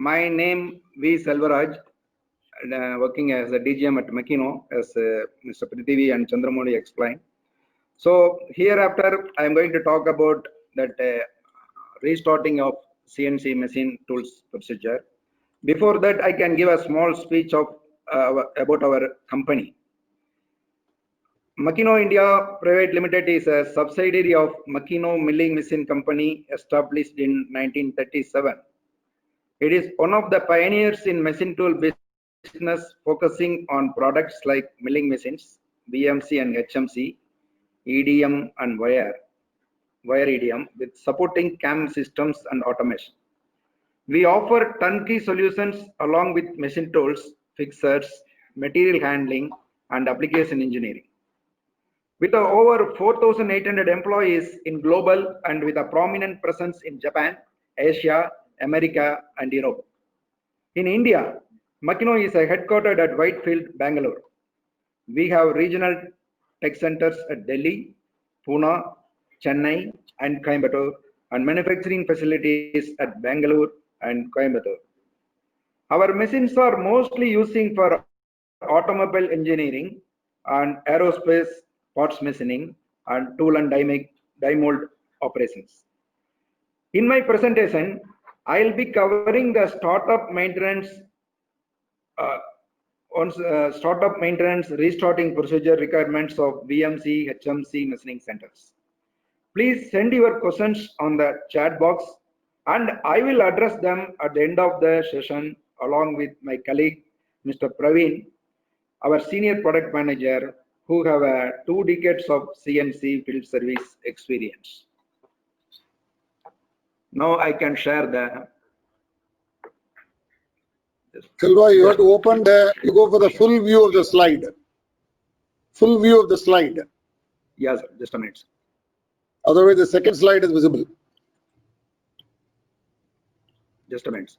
My name V. Selvaraj, working as a DGM at Makino, as Mr. Prithvi and Chandramoli explained. So hereafter, I am going to talk about that restarting of CNC machine tools procedure. Before that, I can give a small speech of about our company. Makino India Private Limited is a subsidiary of Makino Milling Machine Company, established in 1937. It is one of the pioneers in machine tool business, focusing on products like milling machines, BMC and HMC, EDM and wire EDM, with supporting CAM systems and automation. We offer turnkey solutions along with machine tools, fixers, material handling, and application engineering. With over 4,800 employees in global and with a prominent presence in Japan, Asia, America, and Europe. In India, Makino is headquartered at Whitefield, Bangalore. We have regional tech centers at Delhi, Pune, Chennai, and Coimbatore, and manufacturing facilities at Bangalore and Coimbatore. Our machines are mostly using for automobile engineering and aerospace parts machining and tool and die mold operations. In my presentation, I'll be covering the startup maintenance restarting procedure requirements of BMC, HMC machining centers. Please send your questions on the chat box, and I will address them at the end of the session along with my colleague, Mr. Praveen, our senior product manager, who have 2 decades of CNC field service experience. Now I can share the. Selva, you have to open you go for the full view of the slide. Full view of the slide. Yes, just a minute. Otherwise, the second slide is visible. Just a minute.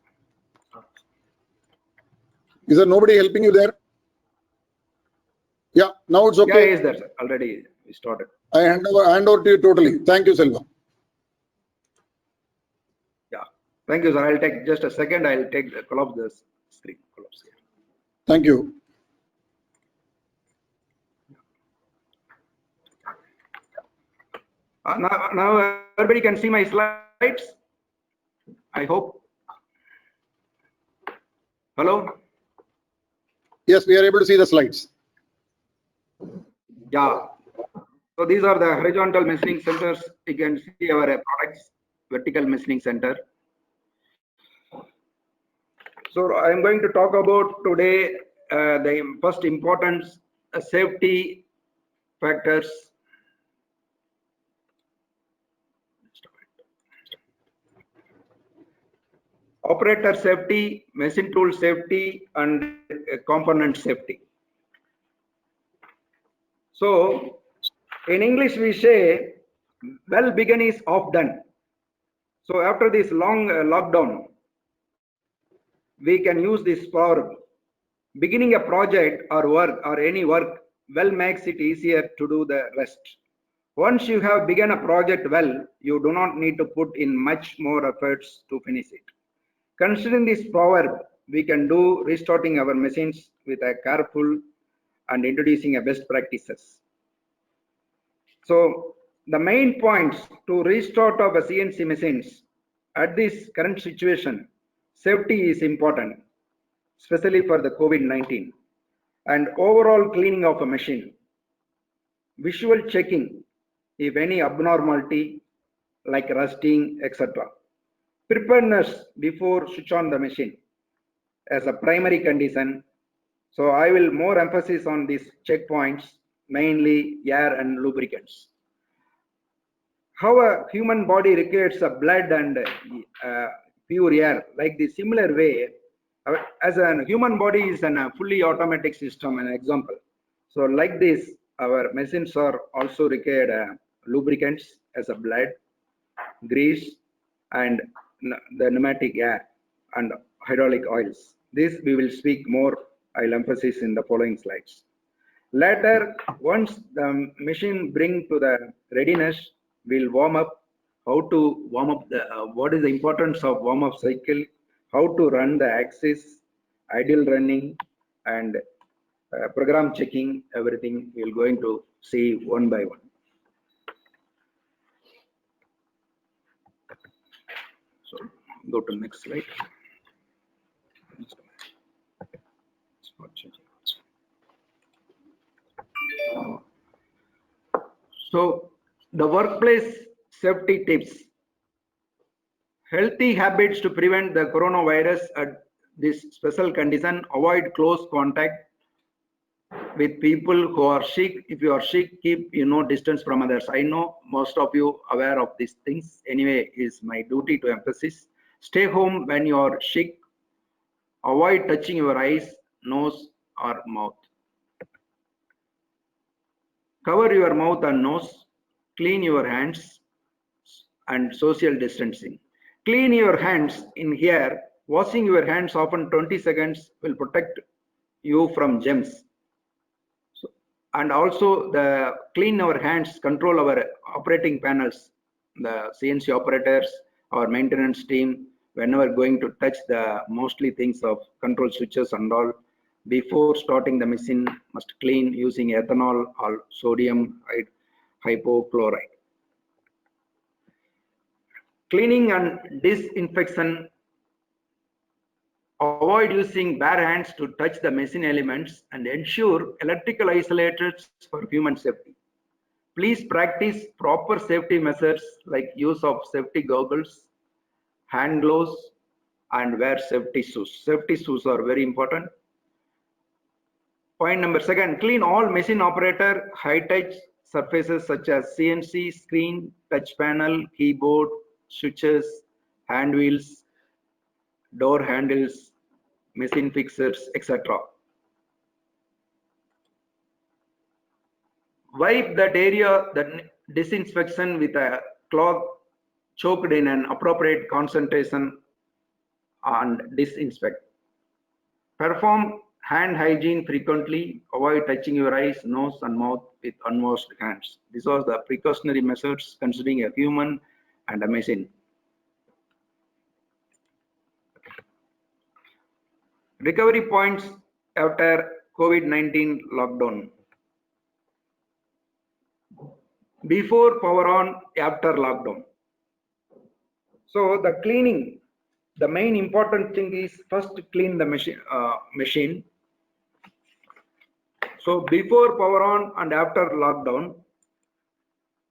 Is there nobody helping you there? Yeah, now it's okay. Yeah, is there, sir. Already we started. I hand over to you totally. Thank you, Selva. Yeah, thank you, sir. I'll take just a second. I'll take the collapse the screen. Collapse here. Thank you. Now everybody can see my slides, I hope. Hello? Yes, we are able to see the slides. Yeah. So these are the horizontal machining centers. You can see our products, vertical machining center. So I am going to talk about today the first importance safety factors. Operator safety, machine tool safety, and component safety. So in English we say, well begun is half done. So after this long lockdown, we can use this proverb. Beginning a project or work or any work well makes it easier to do the rest. Once you have begun a project well, you do not need to put in much more efforts to finish it. Considering this proverb, we can do restarting our machines with a careful and introducing a best practices. So the main points to restart of a CNC machines at this current situation, safety is important, especially for the COVID-19, and overall cleaning of a machine, visual checking if any abnormality like rusting, etc. Preparedness before switch on the machine as a primary condition. So I will more emphasis on these checkpoints, mainly air and lubricants. How a human body requires a blood and pure air, like the similar way, as a human body is a fully automatic system, an example. So like this, our machines are also required lubricants as a blood, grease, and the pneumatic air and hydraulic oils. This we will speak more. I'll emphasize in the following slides. Later, once the machine bring to the readiness, we'll warm up. How to warm up the what is the importance of warm up cycle how to run the axis, idle running, and program checking, everything we're going to see one by one. So go to next slide. It's not changing. So the workplace safety tips. Healthy habits to prevent the coronavirus at this special condition. Avoid close contact with people who are sick. If you are sick, keep distance from others. I know most of you aware of these things. Anyway, it's my duty to emphasize. Stay home when you are sick. Avoid touching your eyes, nose, or mouth. Cover your mouth and nose. Clean your hands and social distancing. Clean your hands in here. Washing your hands often 20 seconds will protect you from germs. And also the clean our hands, control our operating panels, the CNC operators, our maintenance team, whenever going to touch the mostly things of control switches and all, before starting the machine must clean using ethanol or sodium hypochlorite. Cleaning and disinfection. Avoid using bare hands to touch the machine elements and ensure electrical isolators for human safety. Please practice proper safety measures like use of safety goggles, hand gloves, and wear safety shoes. Safety shoes are very important. Point number 2, clean all machine operator high-touch surfaces such as CNC, screen, touch panel, keyboard, switches, hand wheels, door handles, machine fixers, etc. Wipe that area, that disinfection with a cloth choked in an appropriate concentration and disinfect. Perform hand hygiene frequently. Avoid touching your eyes, nose, and mouth with unwashed hands. These are the precautionary measures considering a human and a machine. Recovery points after COVID-19 lockdown. Before power on, after lockdown. So the cleaning, the main important thing is first clean the machine. So before power on and after lockdown,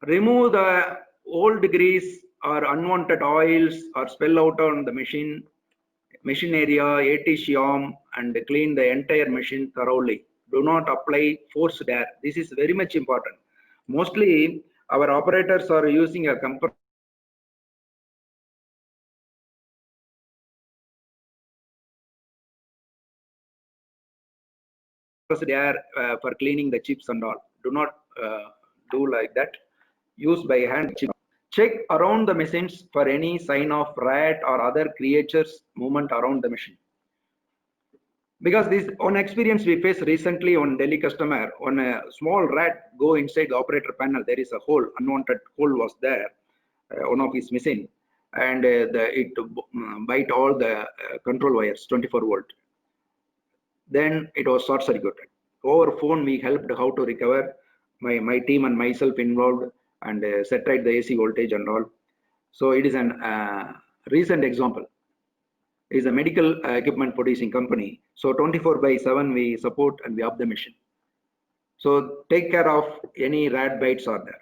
remove the old grease or unwanted oils or spill out on the machine area, ATCM, and clean the entire machine thoroughly. Do not apply forced air. This is very much important. Mostly our operators are using a compressed air for cleaning the chips and all. Do not do like that. Use by hand. Check around the machines for any sign of rat or other creatures movement around the machine. Because this on experience we faced recently on Delhi customer, on a small rat go inside the operator panel, there is a hole, unwanted hole was there, one of his machine, and it bite all the control wires, 24 volt. Then it was short circuited. Over phone we helped how to recover. My team and myself involved and set right the AC voltage and all. So it is an recent example. It is a medical equipment producing company. So 24/7 we support and we up the machine. So take care of any rat bites are there.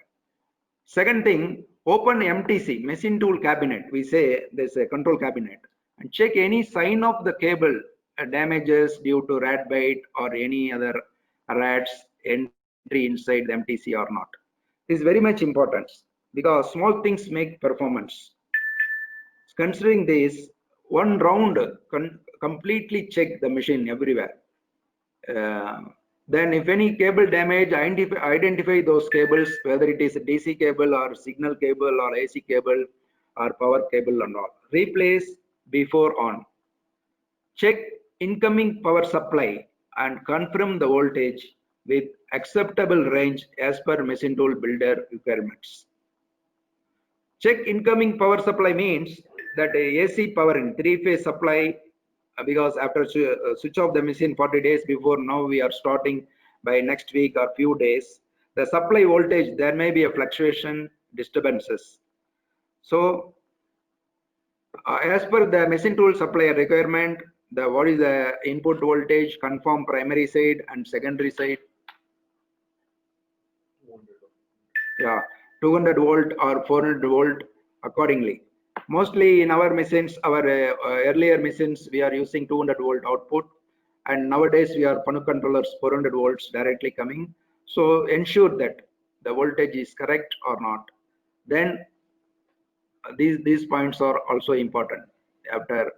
Second thing, open MTC, machine tool cabinet. We say there's a control cabinet and check any sign of the cable damages due to rat bite or any other rats entry inside the MTC or not. This is very much important because small things make performance. Considering this, one round completely check the machine everywhere. Then if any cable damage, identify those cables, whether it is a DC cable or signal cable or AC cable or power cable and all. Replace before on. Check incoming power supply and confirm the voltage with acceptable range as per machine tool builder requirements. Check incoming power supply means that AC power in three-phase supply, because after switch off the machine 40 days before, now we are starting by next week or few days, the supply voltage, there may be a fluctuation, disturbances. So as per the machine tool supplier requirement, what is the input voltage, confirm primary side and secondary side. Yeah, 200 volt or 400 volt accordingly. Mostly in our machines, our earlier machines, we are using 200 volt output, and nowadays we are Fanuc controllers 400 volts directly coming. So ensure that the voltage is correct or not. Then these points are also important. After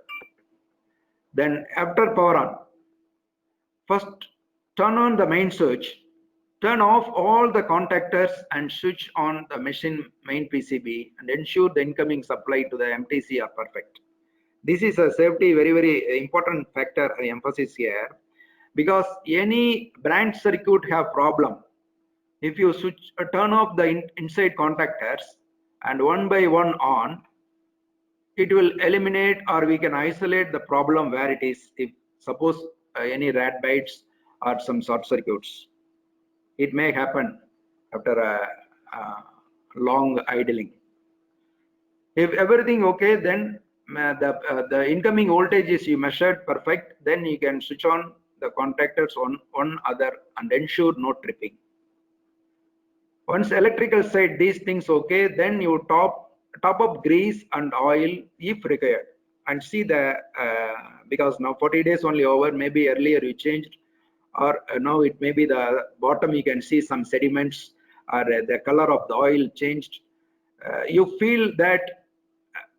power on, first turn on the main switch, turn off all the contactors and switch on the machine main PCB and ensure the incoming supply to the MTC are perfect. This is a safety very important factor I emphasize here, because any branch circuit have problem. If you switch turn off the inside contactors and one by one on, it will eliminate, or we can isolate the problem where it is. If suppose any rat bites or some short circuits, it may happen after a long idling. If everything okay, then the incoming voltage is you measured perfect, then you can switch on the contactors on one other and ensure no tripping. Once electrical side these things okay, then you top up grease and oil if required, and see the because now 40 days only over, maybe earlier you changed, or now it may be the bottom you can see some sediments, or the color of the oil changed. You feel that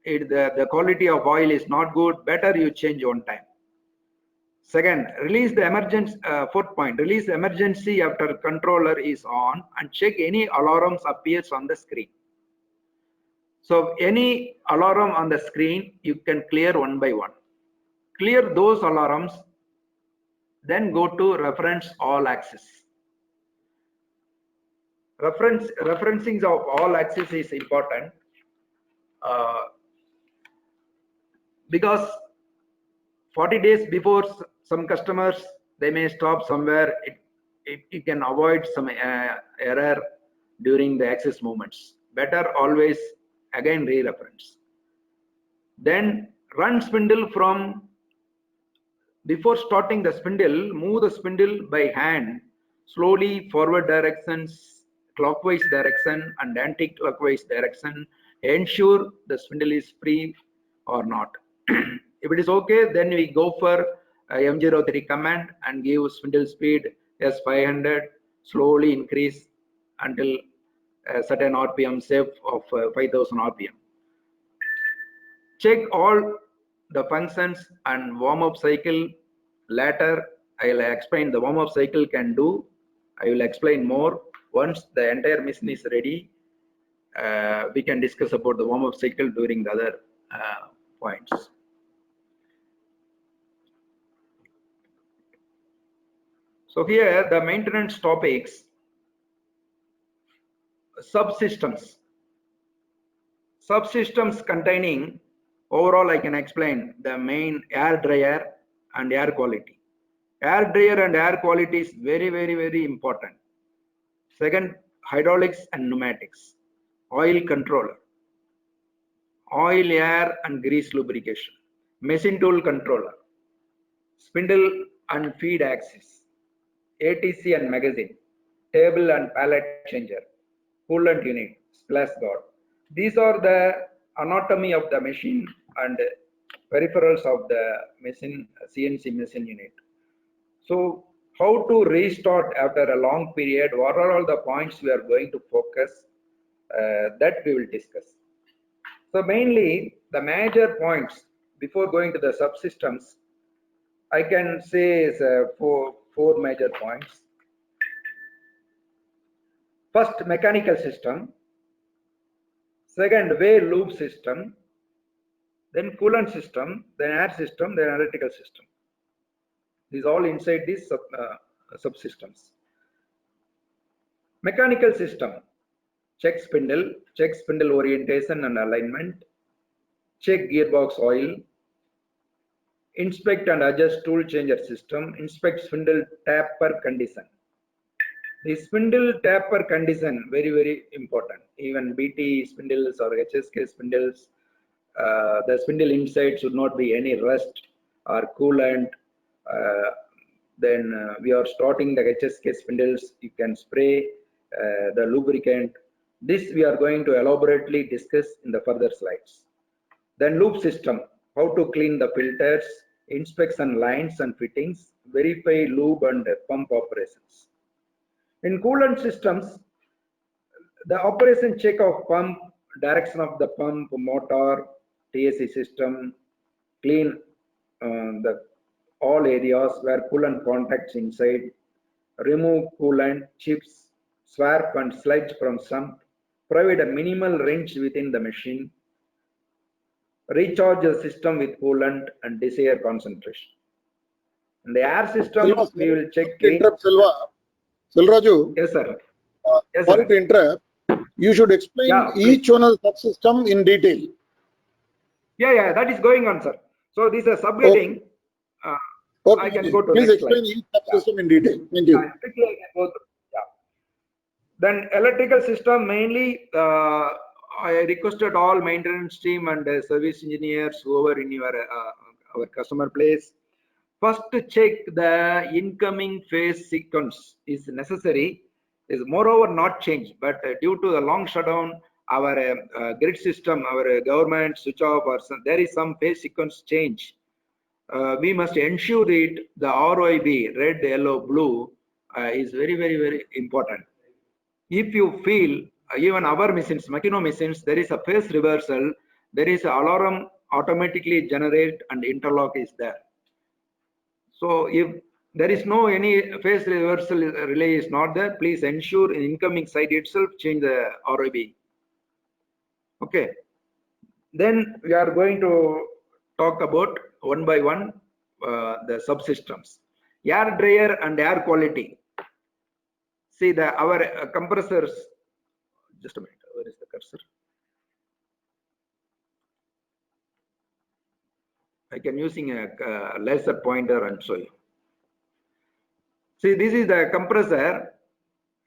the quality of oil is not good, better you change one time. Second, release the emergency, fourth point, release emergency after controller is on and check any alarms appears on the screen. So any alarm on the screen, you can clear one by one. Clear those alarms, then go to reference all axis. Referencing of all axis is important, because 40 days before, some customers, they may stop somewhere. You can avoid some error during the access movements. Better always again re-reference. Then run spindle from, before starting the spindle, move the spindle by hand slowly forward directions, clockwise direction and anti-clockwise direction. Ensure the spindle is free or not. If it is okay, then we go for M03 command and give spindle speed S500, slowly increase until a certain RPM safe of 5000 RPM. Check all the functions and warm-up cycle. Later I will explain the warm-up cycle can do. I will explain more once the entire machine is ready. We can discuss about the warm-up cycle during the other points. So here the maintenance topics, subsystems containing, overall I can explain the main air dryer and air quality. Air dryer and air quality is very important. Second, hydraulics and pneumatics, oil controller, oil, air and grease lubrication, machine tool controller, spindle and feed axis, ATC and magazine, table and pallet changer, coolant unit, splash guard. These are the anatomy of the machine and peripherals of the machine, CNC machine unit. So how to restart after a long period, what are all the points we are going to focus, that we will discuss. So mainly the major points before going to the subsystems, I can say is four major points. First, mechanical system. Second, weigh loop system. Then coolant system, then air system, then electrical system. These all inside these subsystems. Mechanical system, check spindle orientation and alignment, check gearbox oil, inspect and adjust tool changer system, inspect spindle taper condition. The spindle taper condition very important. Even BT spindles or HSK spindles, the spindle inside should not be any rust or coolant. Then we are starting the HSK spindles. You can spray the lubricant. This we are going to elaborately discuss in the further slides. Then loop system, how to clean the filters, inspection lines and fittings, verify lube and pump operations. In coolant systems, the operation check of pump, direction of the pump, motor, TSC system, clean the all areas where coolant contacts inside, remove coolant chips, swap and sludge from sump, provide a minimal wrench within the machine, recharge the system with coolant and desired concentration. In the air system, Selva, we will check. sorry to interrupt, Selvaraju. Yes, sir. Yes, Sorry sir. to interrupt. You should explain Yeah, each one of the subsystem in detail. Yeah, that is going on, sir. So this is a subheading. Okay, I can go to please next explain slide. each subsystem in detail. Thank you. Quickly I can go through. Yeah. Then electrical system mainly, I requested all maintenance team and service engineers whoever in your our customer place. First to check the incoming phase sequence is necessary. Is moreover not changed, but due to the long shutdown, our grid system, our government switch off, or there is some phase sequence change. We must ensure that the ROIB, red, yellow, blue, is very important. If you feel, even our machines, Makino machines, there is a phase reversal, there is an alarm automatically generate and interlock is there. So if there is no any phase reversal relay is not there, please ensure in incoming side itself change the ROIB. Okay. Then we are going to talk about one by one the subsystems. Air dryer and air quality. See our compressors. Just a minute. Where is the cursor? I can using a laser pointer and show you. See, this is the compressor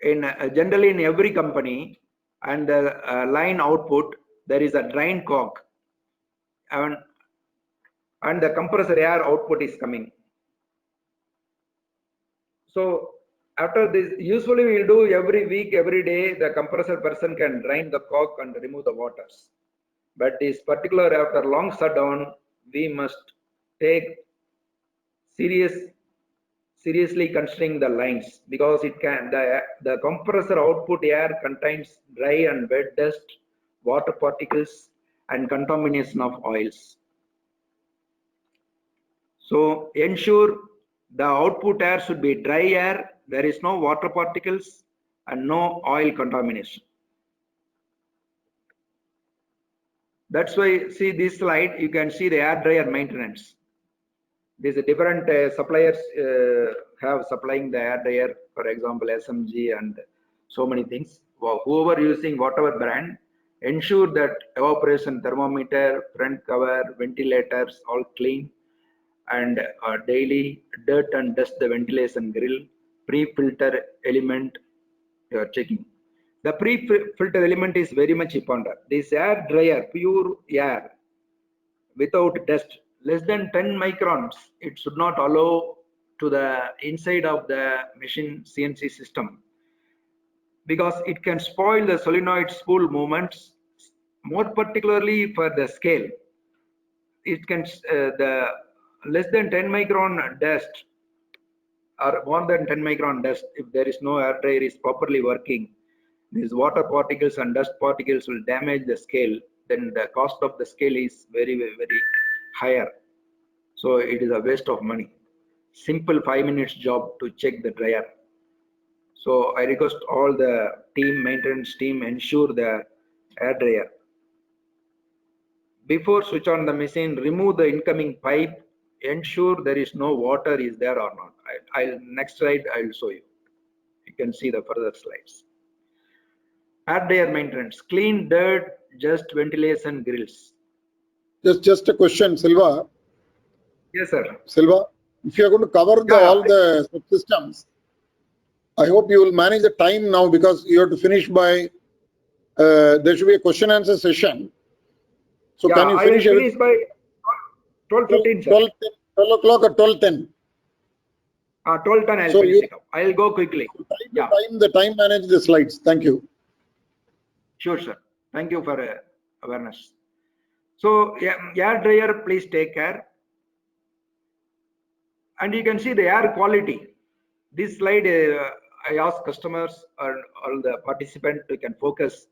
in generally in every company, and the line output there is a drain cock, and the compressor air output is coming. So after this, usually we will do every week, every day, the compressor person can drain the cock and remove the waters. But this particular after long shutdown, we must take seriously considering the lines, because it can the compressor output air contains dry and wet dust, water particles, and contamination of oils. So ensure the output air should be dry air, there is no water particles and no oil contamination. That's why, see this slide, you can see the air dryer maintenance. These different suppliers have supplying the air dryer, for example, SMG and so many things. Whoever using whatever brand, ensure that evaporation thermometer, front cover, ventilators all clean, and daily dirt and dust the ventilation grill, pre-filter element you are checking. The pre-filter element is very much important. This air dryer, pure air without dust, less than 10 microns, it should not allow to the inside of the machine CNC system, because it can spoil the solenoid spool movements, more particularly for the scale. It can the less than 10 micron dust or more than 10 micron dust, if there is no air dryer is properly working, these water particles and dust particles will damage the scale, then the cost of the scale is very higher. So it is a waste of money. Simple 5 minutes job to check the dryer. So I request all the team, maintenance team, ensure the air dryer. Before switch on the machine, remove the incoming pipe, ensure there is no water is there or not. I'll next slide I'll show you. You can see the further slides. Air dryer maintenance, clean dirt, just ventilation grills. Just a question, Silva. Yes, sir. Silva, if you are going to cover all the subsystems, I hope you will manage the time now because you have to finish by. There should be a question answer session. So can you finish? I will finish by 12:15, sir. 12 o'clock or 12:10. 12:10 I'll So finish it up. I'll go quickly. The time manage the slides. Thank you. Sure, sir. Thank you for awareness. So air dryer, please take care. And you can see the air quality. This slide, I ask customers or all the participants to can focus.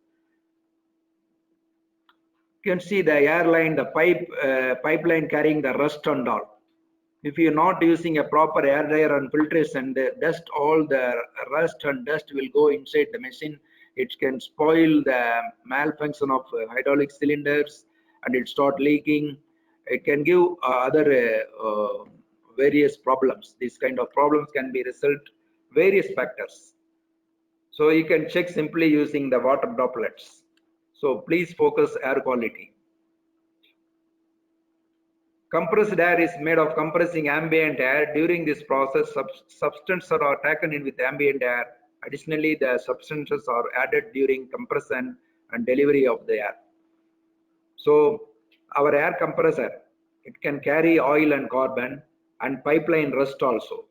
You can see the airline, the pipeline carrying the rust and all. If you're not using a proper air dryer and filtration, the dust, all the rust and dust will go inside the machine. It can spoil the malfunction of hydraulic cylinders and it start leaking. It can give other various problems. These kind of problems can be result various factors. So you can check simply using the water droplets. So please focus air quality. Compressed air is made of compressing ambient air. During this process, substances are taken in with ambient air. Additionally, the substances are added during compression and delivery of the air. So our air compressor, it can carry oil and carbon and pipeline rust also.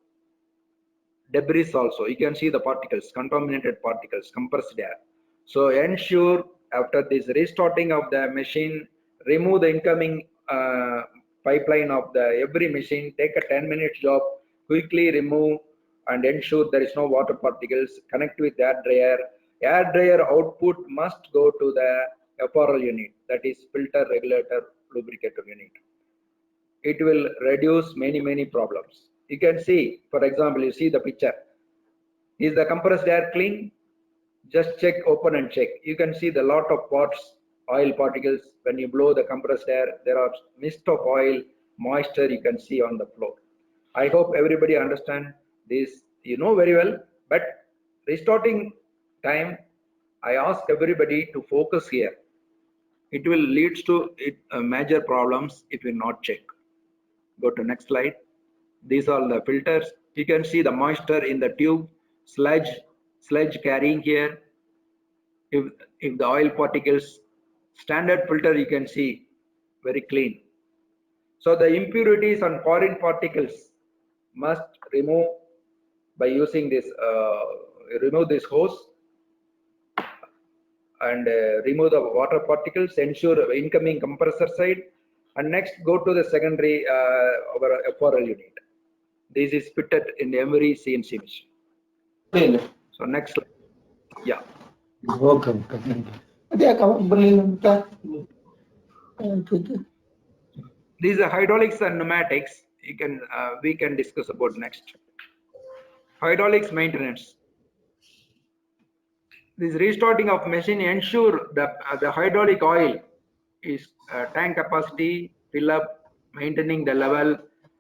Debris also. You can see the particles, contaminated particles, compressed air. So ensure after this restarting of the machine, remove the incoming pipeline of the every machine, take a 10-minute job, quickly remove and ensure there is no water particles, connect with air dryer. Air dryer output must go to the FRL unit, that is filter regulator lubricator unit. It will reduce many problems. You can see, for example, you see the picture. Is the compressed air clean? Just check, open and check. You can see the lot of parts, oil particles. When you blow the compressed air, there are mist of oil, moisture you can see on the floor. I hope everybody understand this. You know very well, but restarting time, I ask everybody to focus here. It will lead to major problems if you not check. Go to next slide. These are the filters. You can see the moisture in the tube, sludge carrying here. If the oil particles, standard filter you can see very clean. So the impurities and foreign particles must remove by using this, remove this hose and remove the water particles, ensure incoming compressor side, and next go to the secondary our FRL unit. This is fitted in every CNC machine. So next slide. Yeah. Okay. These are hydraulics and pneumatics. You can we can discuss about next. Hydraulics maintenance. This restarting of machine ensure that the hydraulic oil is tank capacity, fill up, maintaining the level,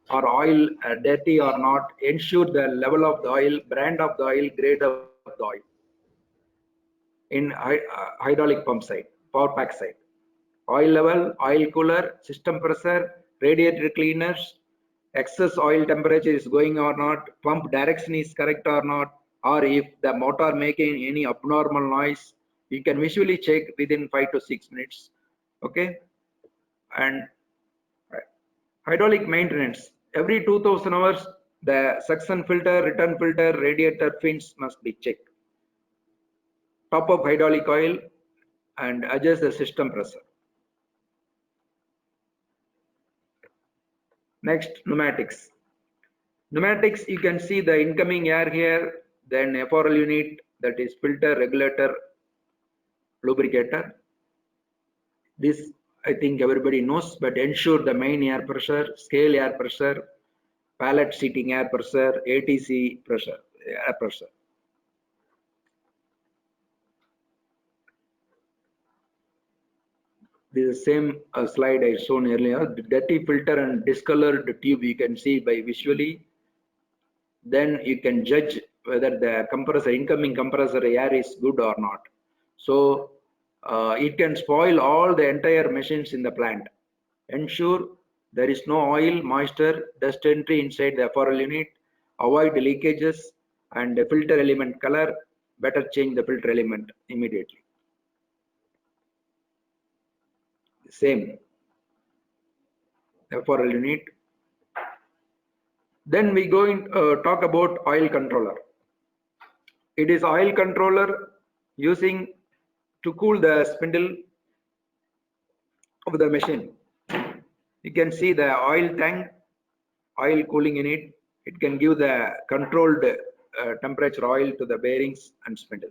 or oil dirty or not, ensure the level of the oil, brand of the oil, grade of the oil in hydraulic pump side, power pack side. Oil level, oil cooler, system pressure, radiator cleaners, excess oil temperature is going or not, pump direction is correct or not, or if the motor making any abnormal noise, you can visually check within 5 to 6 minutes. Okay. And hydraulic maintenance, every 2000 hours, the suction filter, return filter, radiator fins must be checked. Top up hydraulic oil and adjust the system pressure. Next, pneumatics. Pneumatics, you can see the incoming air here, then FRL unit, that is filter, regulator, lubricator. This I think everybody knows, but ensure the main air pressure, scale air pressure, pallet seating air pressure, ATC pressure, air pressure. This is the same slide I shown earlier. The dirty filter and discolored tube you can see by visually. Then you can judge whether the compressor, incoming compressor air is good or not. So it can spoil all the entire machines in the plant. Ensure there is no oil, moisture, dust entry inside the FRL unit. Avoid leakages and the filter element color. Better change the filter element immediately. Same FRL unit. Then we going talk about oil controller. It is oil controller using to cool the spindle of the machine. You can see the oil tank, oil cooling unit. It can give the controlled temperature oil to the bearings and spindle.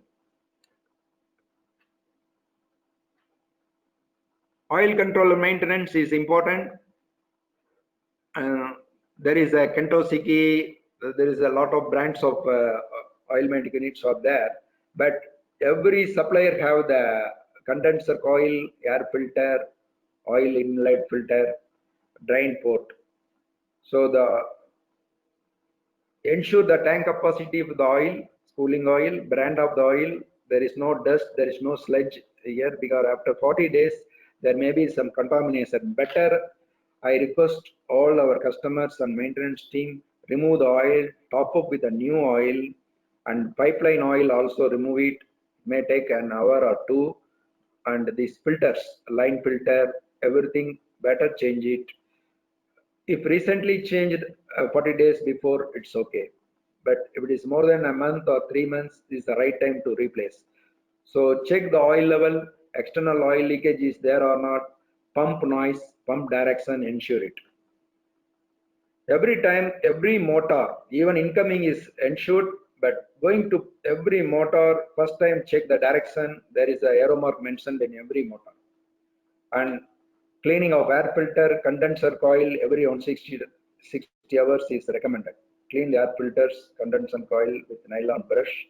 Oil controller maintenance is important. There is a Kentosiki, there is a lot of brands of oil maintenance units are there, but every supplier have the condenser coil, air filter, oil inlet filter, drain port. So ensure the tank capacity of the oil, cooling oil, brand of the oil, there is no dust, there is no sludge here, because after 40 days there may be some contamination. Better, I request all our customers and maintenance team remove the oil, top up with a new oil, and pipeline oil also remove it. It may take an hour or two. And these filters, line filter, everything, better change it. If recently changed 40 days before, it's okay. But if it is more than a month or 3 months, this is the right time to replace. So check the oil level, external oil leakage is there or not, pump noise, pump direction, ensure it. Every time, every motor, even incoming is ensured, but going to every motor, first time check the direction, there is a arrow mark mentioned in every motor. And cleaning of air filter, condenser coil every 160 hours is recommended. Clean the air filters, condenser coil with nylon brush.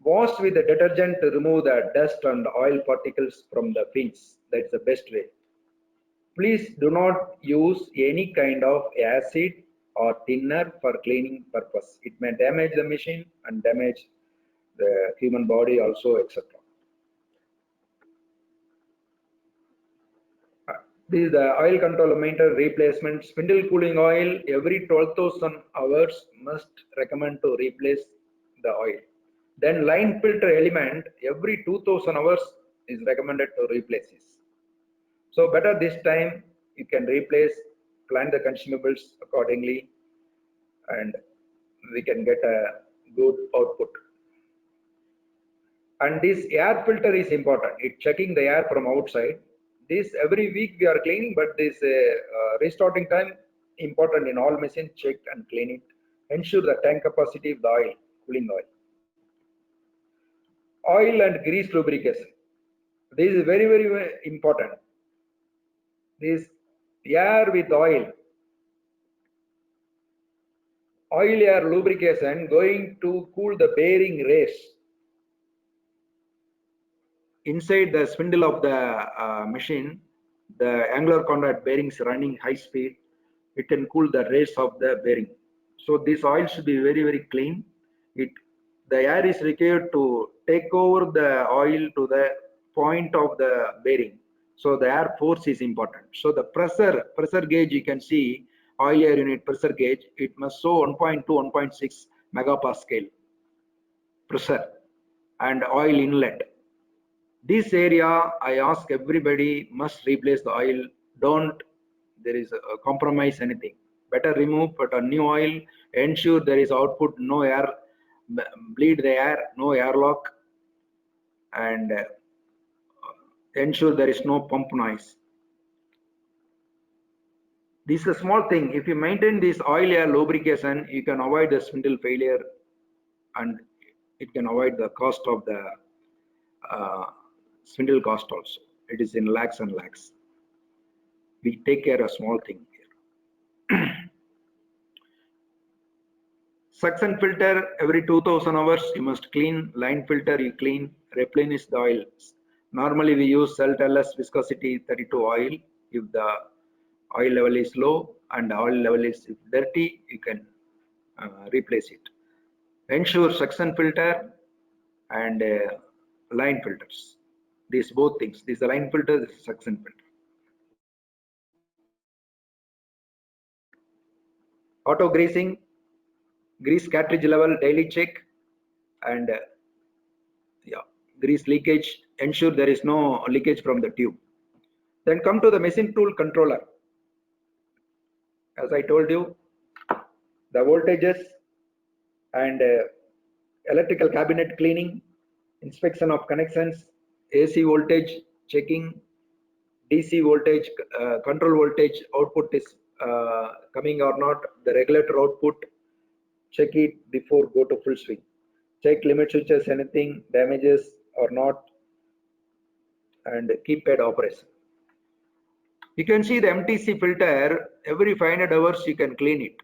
Wash with the detergent to remove the dust and oil particles from the fins. That's the best way. Please do not use any kind of acid or thinner for cleaning purpose. It may damage the machine and damage the human body also, etc. This is the oil control maintenance replacement. Spindle cooling oil every 12,000 hours must recommend to replace the oil. Then line filter element every 2,000 hours is recommended to replace this. So better this time you can replace, plan the consumables accordingly, and we can get a good output. And this air filter is important. It's checking the air from outside. This every week we are cleaning, but this restarting time important in all machines. Check and clean it. Ensure the tank capacity of the oil, cooling oil. Oil and grease lubrication. This is very, very important. This air with oil air lubrication going to cool the bearing race. Inside the spindle of the machine, the angular contact bearings running high speed, it can cool the race of the bearing. So this oil should be very, very clean. The air is required to take over the oil to the point of the bearing. So the air force is important. So the pressure gauge, you can see oil air unit pressure gauge, it must show 1.2, 1.6 megapascal pressure and oil inlet. This area, I ask everybody must replace the oil. Don't there is a compromise anything. Better remove, put a new oil, ensure there is output, no air, bleed the air, no airlock, and ensure there is no pump noise. This is a small thing. If you maintain this oil air lubrication, you can avoid the spindle failure and it can avoid the cost of the spindle cost also. It is in lakhs and lakhs. We take care of small thing here. Suction filter every 2,000 hours you must clean. Line filter you clean. Replenish the oil. Normally we use Salt LS viscosity 32 oil. If the oil level is low and the oil level is dirty, you can replace it. Ensure suction filter and line filters. These both things. This is the line filter, this is suction filter. Auto greasing, grease cartridge level daily check, and grease leakage, ensure there is no leakage from the tube. Then come to the machine tool controller. As I told you, the voltages and electrical cabinet cleaning, inspection of connections, AC voltage checking, DC voltage, control voltage output is coming or not, the regulator output, check it before go to full swing. Check limit switches, anything damages or not, and keep at operation. You can see the MTC filter, every 500 hours you can clean it.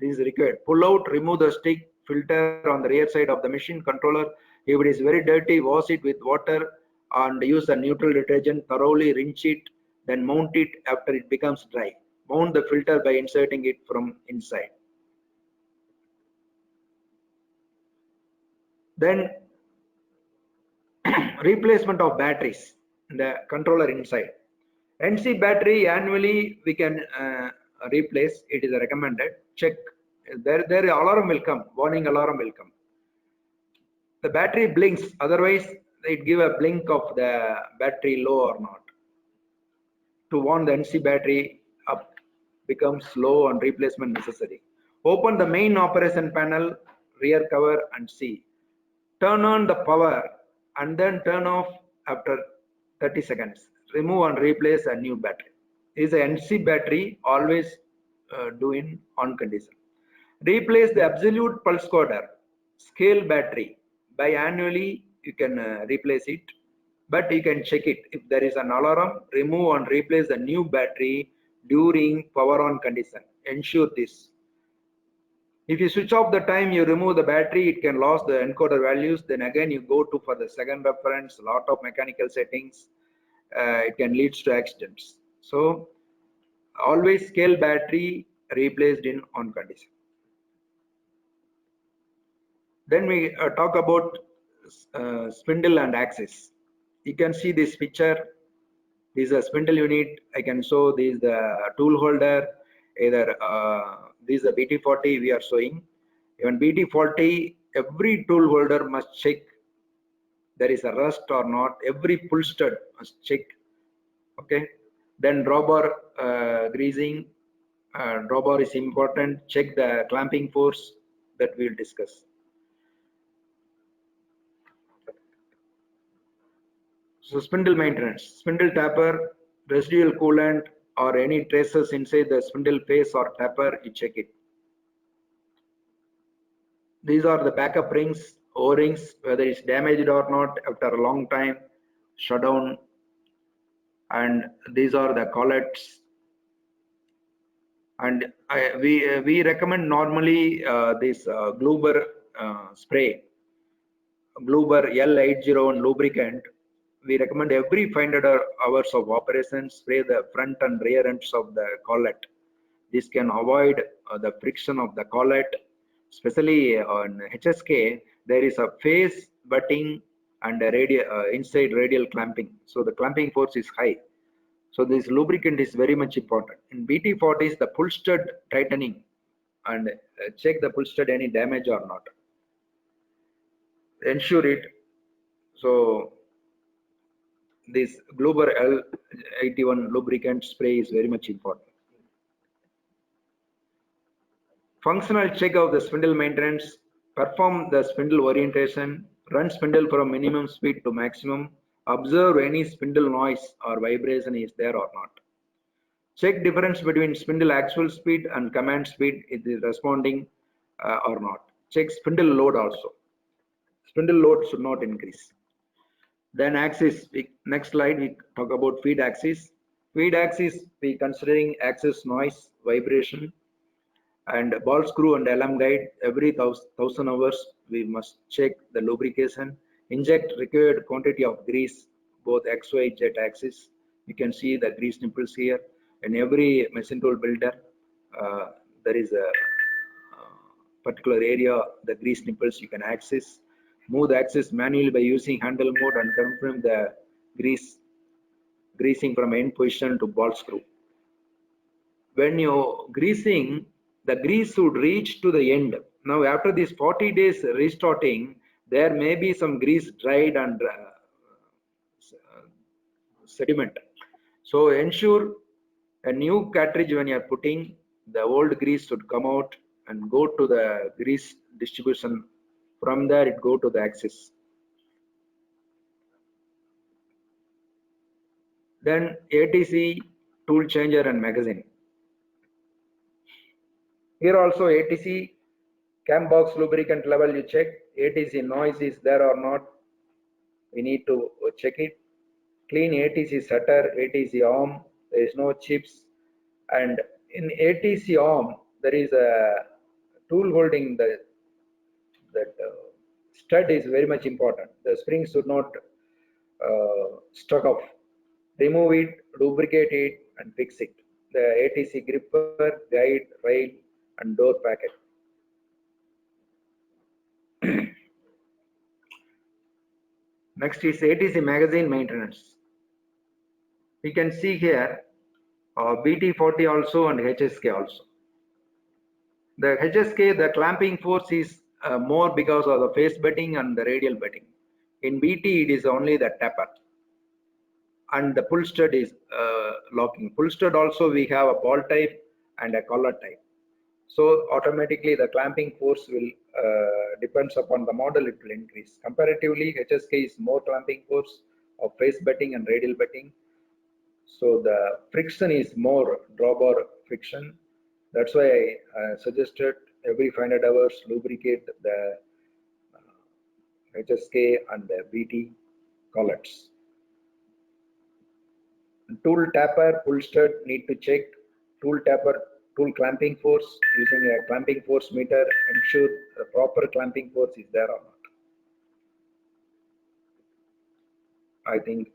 This is required. Pull out, remove the stick filter on the rear side of the machine controller. If it is very dirty, wash it with water and use a neutral detergent, thoroughly rinse it, then mount it after it becomes dry. Mount the filter by inserting it from inside. Then replacement of batteries in the controller inside. NC battery annually we can replace. It is recommended. Check. There alarm will come. Warning alarm will come. The battery blinks. Otherwise, it give a blink of the battery low or not. To warn the NC battery up becomes low and replacement necessary. Open the main operation panel, rear cover, and see. Turn on the power and then turn off after 30 seconds. Remove and replace a new battery. This is a NC battery, always do in on condition. Replace the absolute pulse coder scale battery by annually. You can replace it, but you can check it. If there is an alarm, remove and replace the new battery during power on condition. Ensure this. If you switch off the time you remove the battery, it can lose the encoder values. Then again you go to for the second reference, lot of mechanical settings. It can lead to accidents. So always scale battery replaced in on condition. Then we talk about spindle and axis. You can see this picture. This is a spindle unit. I can show this the tool holder. Either this is a BT40 we are showing. Even BT40, every tool holder must check there is a rust or not. Every pull stud must check. Okay. Then drawbar greasing. Drawbar is important. Check the clamping force that we will discuss. So spindle maintenance, spindle tapper, residual coolant or any traces inside the spindle face or tapper, you check it. These are the backup rings, O-rings, whether it's damaged or not after a long time, shutdown. And these are the collets. And we recommend normally this Gluber spray, Gluber L801 lubricant. We recommend every 500 hours of operation, spray the front and rear ends of the collet. This can avoid the friction of the collet. Especially on HSK, there is a face butting and a inside radial clamping. So the clamping force is high. So this lubricant is very much important. In BT40 is the pull stud tightening and check the pull stud any damage or not. Ensure it. So this Gluber L81 lubricant spray is very much important. Functional check of the spindle maintenance, perform the spindle orientation, run spindle from minimum speed to maximum, observe any spindle noise or vibration is there or not. Check difference between spindle actual speed and command speed, it is responding or not. Check spindle load also. Spindle load should not increase. Then axis, next slide we talk about feed axis. Feed axis, we considering axis noise, vibration, and ball screw and alarm guide. Every 1000 hours we must check the lubrication. Inject required quantity of grease, both XY, Z axis. You can see the grease nipples here. In every machine tool builder, there is a particular area, the grease nipples you can access. Move the axis manually by using handle mode and confirm the greasing from end position to ball screw. When you greasing, the grease should reach to the end. Now after this 40 days restarting, there may be some grease dried and sediment. So ensure a new cartridge when you are putting, the old grease should come out and go to the grease distribution. From there it go to the axis. Then ATC, tool changer and magazine. Here also ATC cam box lubricant level you check. ATC noise is there or not. We need to check it. Clean ATC shutter, ATC arm. There is no chips. And in ATC arm, there is a tool holding that stud is very much important. The spring should not struck off. Remove it, lubricate it, and fix it. The ATC gripper, guide, rail, and door packet. Next is ATC magazine maintenance. We can see here BT40 also and HSK also. The HSK, the clamping force is more because of the face bedding and the radial bedding. In BT, it is only the tapper. And the pull stud is locking. Pull stud also we have a ball type and a collar type. So automatically the clamping force will depends upon the model, it will increase. Comparatively, HSK is more clamping force of face bedding and radial bedding. So the friction is more drawbar friction. That's why I suggested every 500 hours lubricate the HSK and the BT collets. Tool tapper, pull stud need to check. Tool tapper, tool clamping force using a clamping force meter. Ensure the proper clamping force is there or not. I think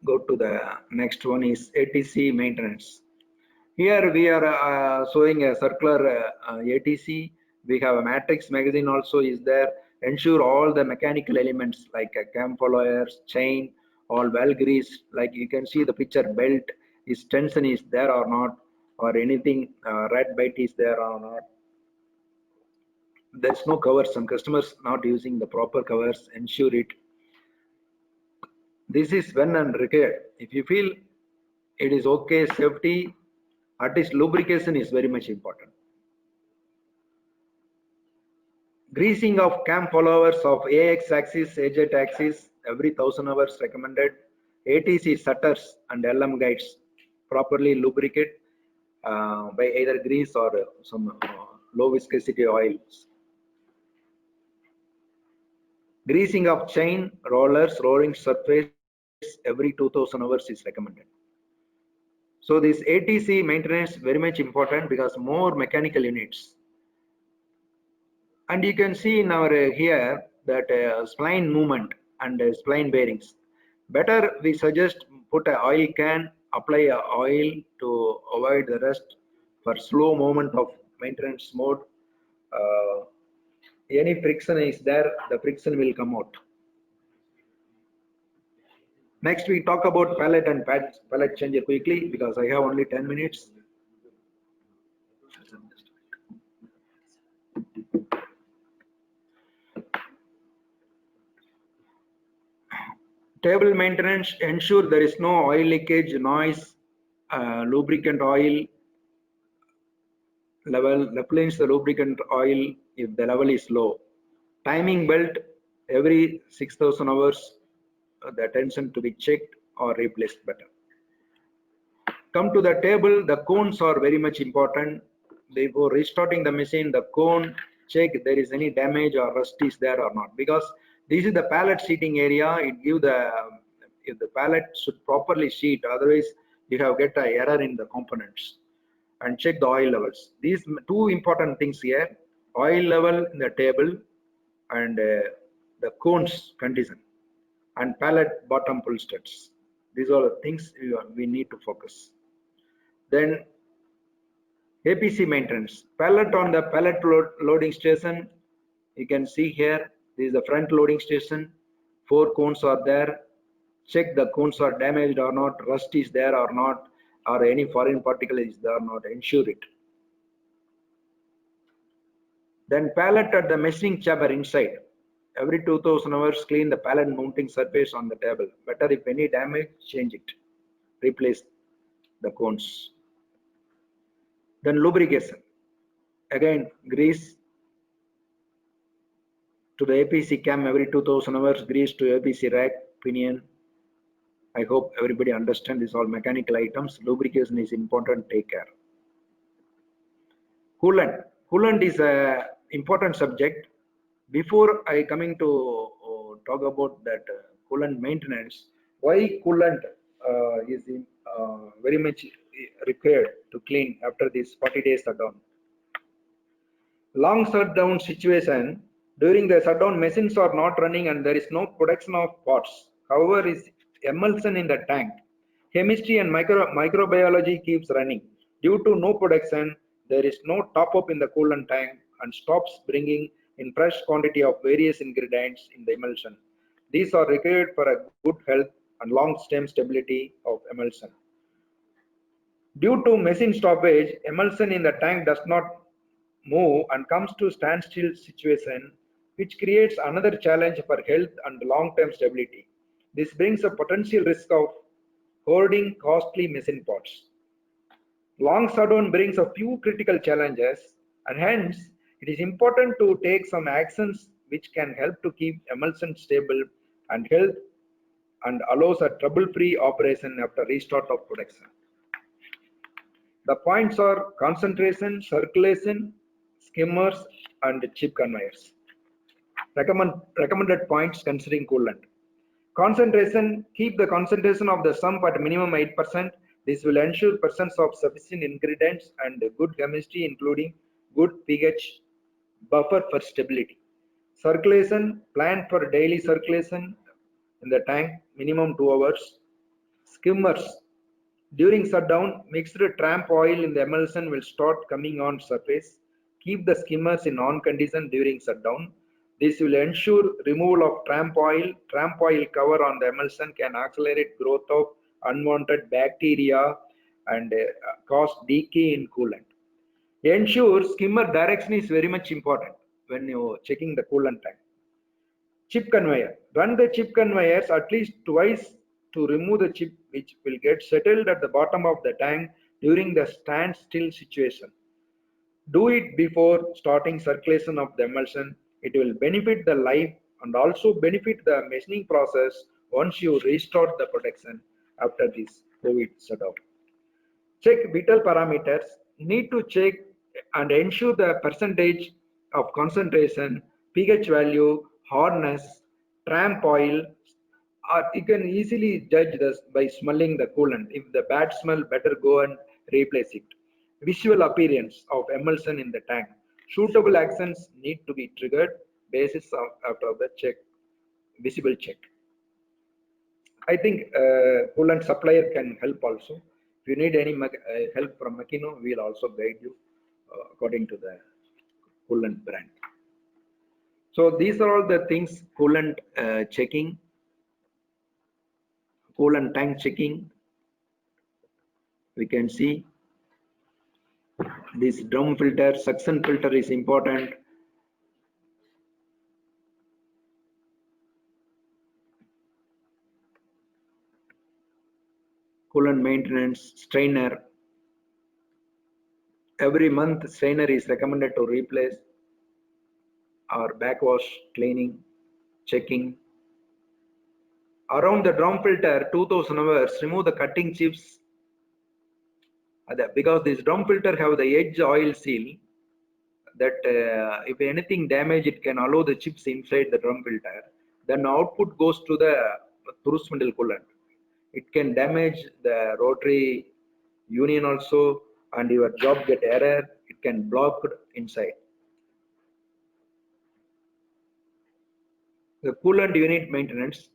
go to the next one is ATC maintenance. Here we are showing a circular ATC. We have a matrix magazine also is there. Ensure all the mechanical elements like cam followers, chain, all well greased. Like you can see the picture, belt is tension is there or not, or anything red bite is there or not. There's no covers. Some customers not using the proper covers. Ensure it. This is when and required. If you feel it is okay, safety, at least lubrication is very much important. Greasing of cam followers of AX axis, AZ axis every 1000 hours recommended. ATC shutters and LM guides properly lubricate by either grease or some low viscosity oils. Greasing of chain, rollers, rolling surface every 2000 hours is recommended. So this ATC maintenance very much important because more mechanical units. And you can see in our here that spline movement and spline bearings. Better we suggest put a oil can, apply a oil to avoid the rust for slow movement of maintenance mode. Any friction is there, the friction will come out. Next we talk about pallet and pallet changer quickly because I have only 10 minutes. Table maintenance, ensure there is no oil leakage, noise, lubricant oil level, replace the lubricant oil if the level is low. Timing belt every 6000 hours, the attention to be checked or replaced better. Come to the table, the cones are very much important. Before restarting the machine, the cone, check if there is any damage or rust is there or not, because this is the pallet seating area. It give the, if the pallet should properly seat, otherwise you have get an error in the components. And check the oil levels. These two important things here, oil level in the table and the cones condition and pallet bottom pull studs. These are the things we need to focus. Then APC maintenance, pallet on the pallet loading station. You can see here, this is the front loading station. 4 cones are there. Check the cones are damaged or not, rust is there or not. or any foreign particle is there or not, ensure it. Then pallet at the machining chamber inside. Every 2000 hours, clean the pallet mounting surface on the table. Better if any damage, change it. Replace the cones. Then lubrication. Again, grease to the APC cam every 2000 hours, grease to APC rack, pinion. I hope everybody understands this all mechanical items. Lubrication is important, take care. Coolant. Coolant is a important subject. Before I coming to talk about that coolant maintenance, why coolant is very much required to clean after this 40 days shutdown. Long shutdown situation, during the shutdown machines are not running and there is no production of parts. However, is emulsion in the tank. Chemistry and microbiology keeps running. Due to no production, there is no top up in the coolant tank and stops bringing in fresh quantity of various ingredients in the emulsion. These are required for a good health and long-term stability of emulsion. Due to machine stoppage, emulsion in the tank does not move and comes to standstill situation, which creates another challenge for health and long-term stability. This brings a potential risk of hoarding costly machine parts. Long shutdown brings a few critical challenges, and hence it is important to take some actions which can help to keep emulsion stable and health and allows a trouble-free operation after restart of production. The points are concentration, circulation, skimmers, and chip conveyors. Recommended points considering coolant. Concentration, keep the concentration of the sump at minimum 8%. This will ensure presence of sufficient ingredients and good chemistry, including good pH buffer for stability. Circulation, plan for daily circulation in the tank, minimum 2 hours. Skimmers, during shutdown, mixed tramp oil in the emulsion will start coming on surface. Keep the skimmers in on condition during shutdown. This will ensure removal of tramp oil. Tramp oil cover on the emulsion can accelerate growth of unwanted bacteria and cause decay in coolant. Ensure skimmer direction is very much important when you checking the coolant tank. Chip conveyor. Run the chip conveyors at least twice to remove the chip which will get settled at the bottom of the tank during the standstill situation. Do it before starting circulation of the emulsion. It will benefit the life and also benefit the machining process once you restart the production after this COVID shutdown. Check vital parameters. Need to check and ensure the percentage of concentration, pH value, hardness, tramp oil. You can easily judge this by smelling the coolant. If the bad smell, better go and replace it. Visual appearance of emulsion in the tank. Suitable actions need to be triggered basis of after the check, visible check. I think coolant supplier can help also. If you need any help from Makino, we will also guide you according to the coolant brand. So these are all the things: coolant checking, coolant tank checking. We can see this drum filter, suction filter is important. Coolant maintenance, strainer. Every month strainer is recommended to replace or backwash, cleaning, checking. Around the drum filter, 2000 hours, remove the cutting chips because this drum filter have the edge oil seal that if anything damage, it can allow the chips inside the drum filter. Then output goes to the through spindle coolant. It can damage the rotary union also, and your job get error. It can block inside. The coolant unit maintenance,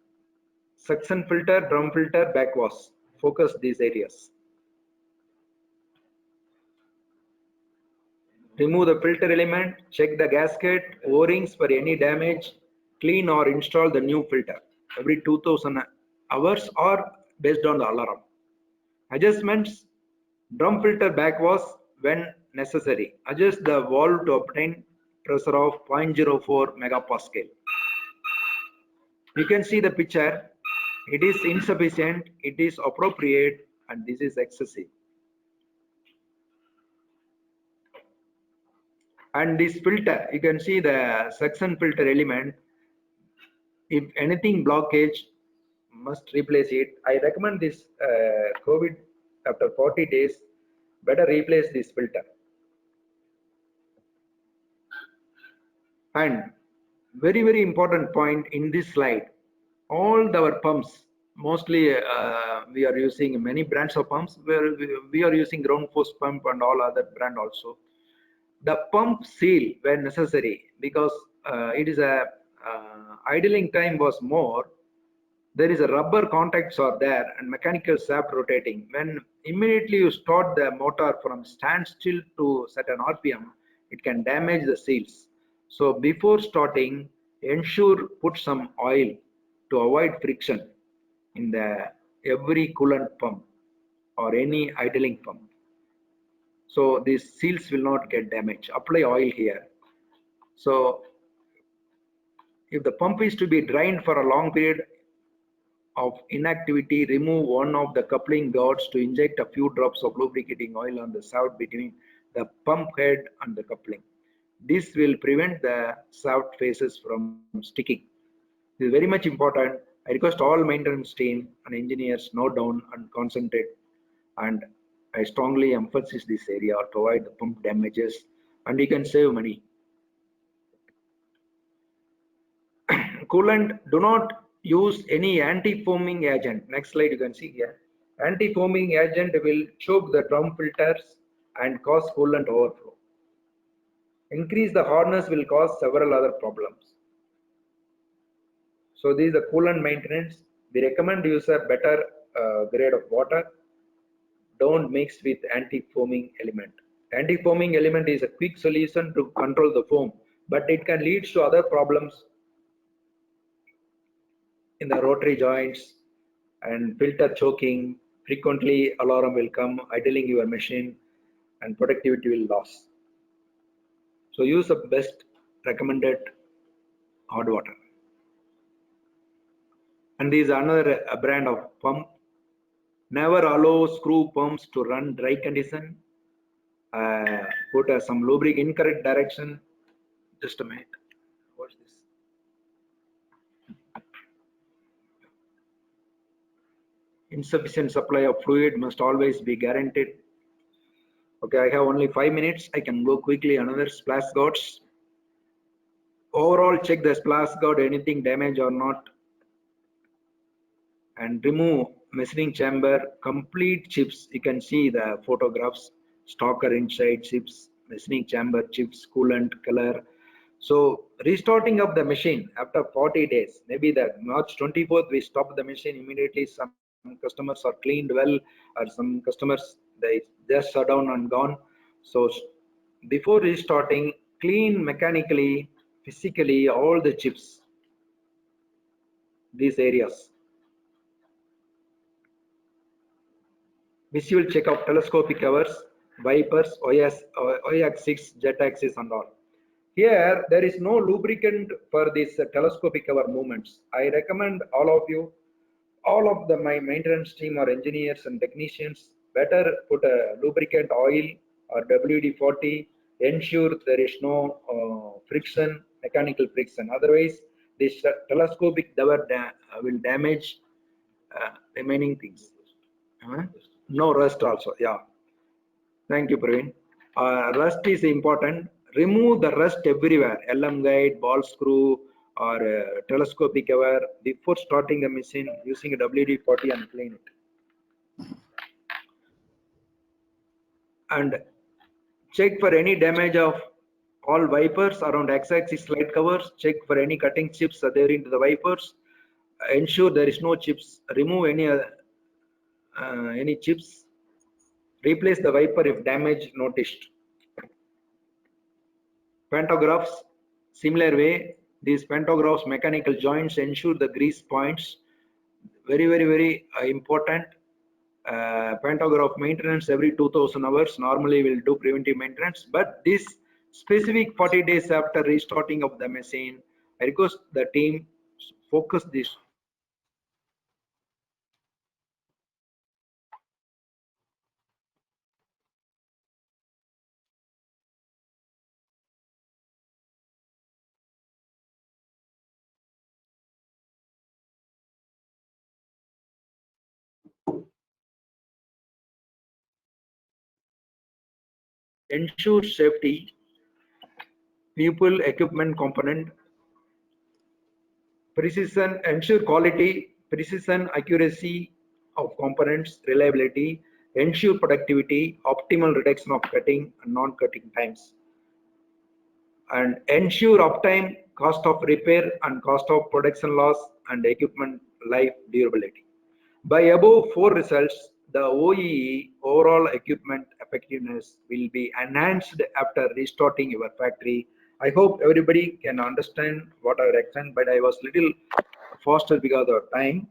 suction filter, drum filter, backwash. Focus these areas. Remove the filter element, check the gasket, O-rings for any damage, clean or install the new filter every 2000 hours or based on the alarm. Adjustments, Drum filter backwash when necessary. Adjust the valve to obtain pressure of 0.04 megapascal. You can see the picture. It is insufficient, it is appropriate, and this is excessive. And this filter, you can see the suction filter element. If anything blockage, must replace it. I recommend this COVID after 40 days, better replace this filter. And very important point in this slide, all our pumps, mostly we are using many brands of pumps, where we are using ground force pump and all other brand also. The pump seal when necessary, because it is a idling time was more, there is a rubber contacts are there and mechanical shaft rotating. When immediately you start the motor from standstill to certain RPM, it can damage the seals. So before starting, ensure put some oil to avoid friction in the every coolant pump or any idling pump. So these seals will not get damaged. Apply oil here. So if the pump is to be drained for a long period of inactivity, remove one of the coupling guards to inject a few drops of lubricating oil on the shaft between the pump head and the coupling. This will prevent the shaft faces from sticking. This is very much important. I request all maintenance team and engineers note down and concentrate, and I strongly emphasize this area to avoid the pump damages, and you can save money. Coolant, do not use any anti-foaming agent. Next slide, you can see here. Anti-foaming agent will choke the drum filters and cause coolant overflow. Increase the hardness will cause several other problems. So this is the coolant maintenance. We recommend use a better grade of water. Don't mix with anti-foaming element. Anti-foaming element is a quick solution to control the foam, but it can lead to other problems in the rotary joints and filter choking. Frequently alarm will come, idling your machine, and productivity will lose. So use the best recommended hard water. And this is another brand of pump. Never allow screw pumps to run dry condition. Put some lubricant incorrect direction. Just a minute. What's this? Insufficient supply of fluid must always be guaranteed. Okay, I have only 5 minutes. I can go quickly. Another splash guards. Overall, check the splash guard, anything damaged or not, and remove machining chamber, complete chips. You can see the photographs, stalker inside chips, machining chamber chips, coolant, color. So restarting of the machine after 40 days, maybe the March 24th, we stop the machine immediately. Some customers are cleaned well, or some customers, they just shut down and gone. So before restarting, clean mechanically, physically all the chips, these areas. Visual check of telescopic covers, wipers, OX6, jet axis and all. Here there is no lubricant for this telescopic cover movements. I recommend all of you, all of my maintenance team or engineers and technicians, better put a lubricant oil or WD-40. Ensure there is no friction, mechanical friction. Otherwise, this telescopic cover will damage remaining things. No rust also. Yeah. Thank you, Praveen. Rust is important. Remove the rust everywhere. LM guide, ball screw, or telescopic cover before starting the machine using a WD-40 and clean it. And check for any damage of all wipers around X-axis slide covers. Check for any cutting chips are there into the wipers. Ensure there is no chips. Remove any chips. Replace the wiper if damage noticed. Pantographs, similar way, these pantographs mechanical joints ensure the grease points, very important. pantograph maintenance every 2000 hours. Normally we'll do preventive maintenance, but this specific 40 days after restarting of the machine, I request the team focus this. Ensure safety, people, equipment, component, precision, ensure quality, precision, accuracy of components, reliability, ensure productivity, optimal reduction of cutting and non-cutting times, and ensure uptime, cost of repair and cost of production loss, and equipment life durability. By above four results, the OEE, overall equipment effectiveness, will be enhanced after restarting your factory. I hope everybody can understand what I explained, but I was little faster because of time.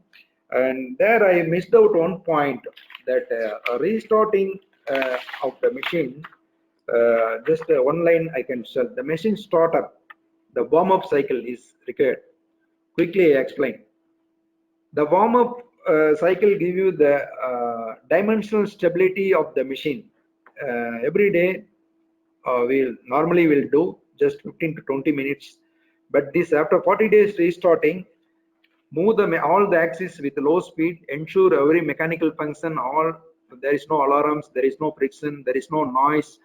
And there I missed out one point, that restarting of the machine, just one line I can tell. The machine startup, the warm-up cycle is required. Quickly explain. The warm-up cycle give you the dimensional stability of the machine. Every day we'll normally will do just 15 to 20 minutes, but this after 40 days restarting, move all the axis with low speed, ensure every mechanical function, all, there is no alarms, there is no friction, there is no noise,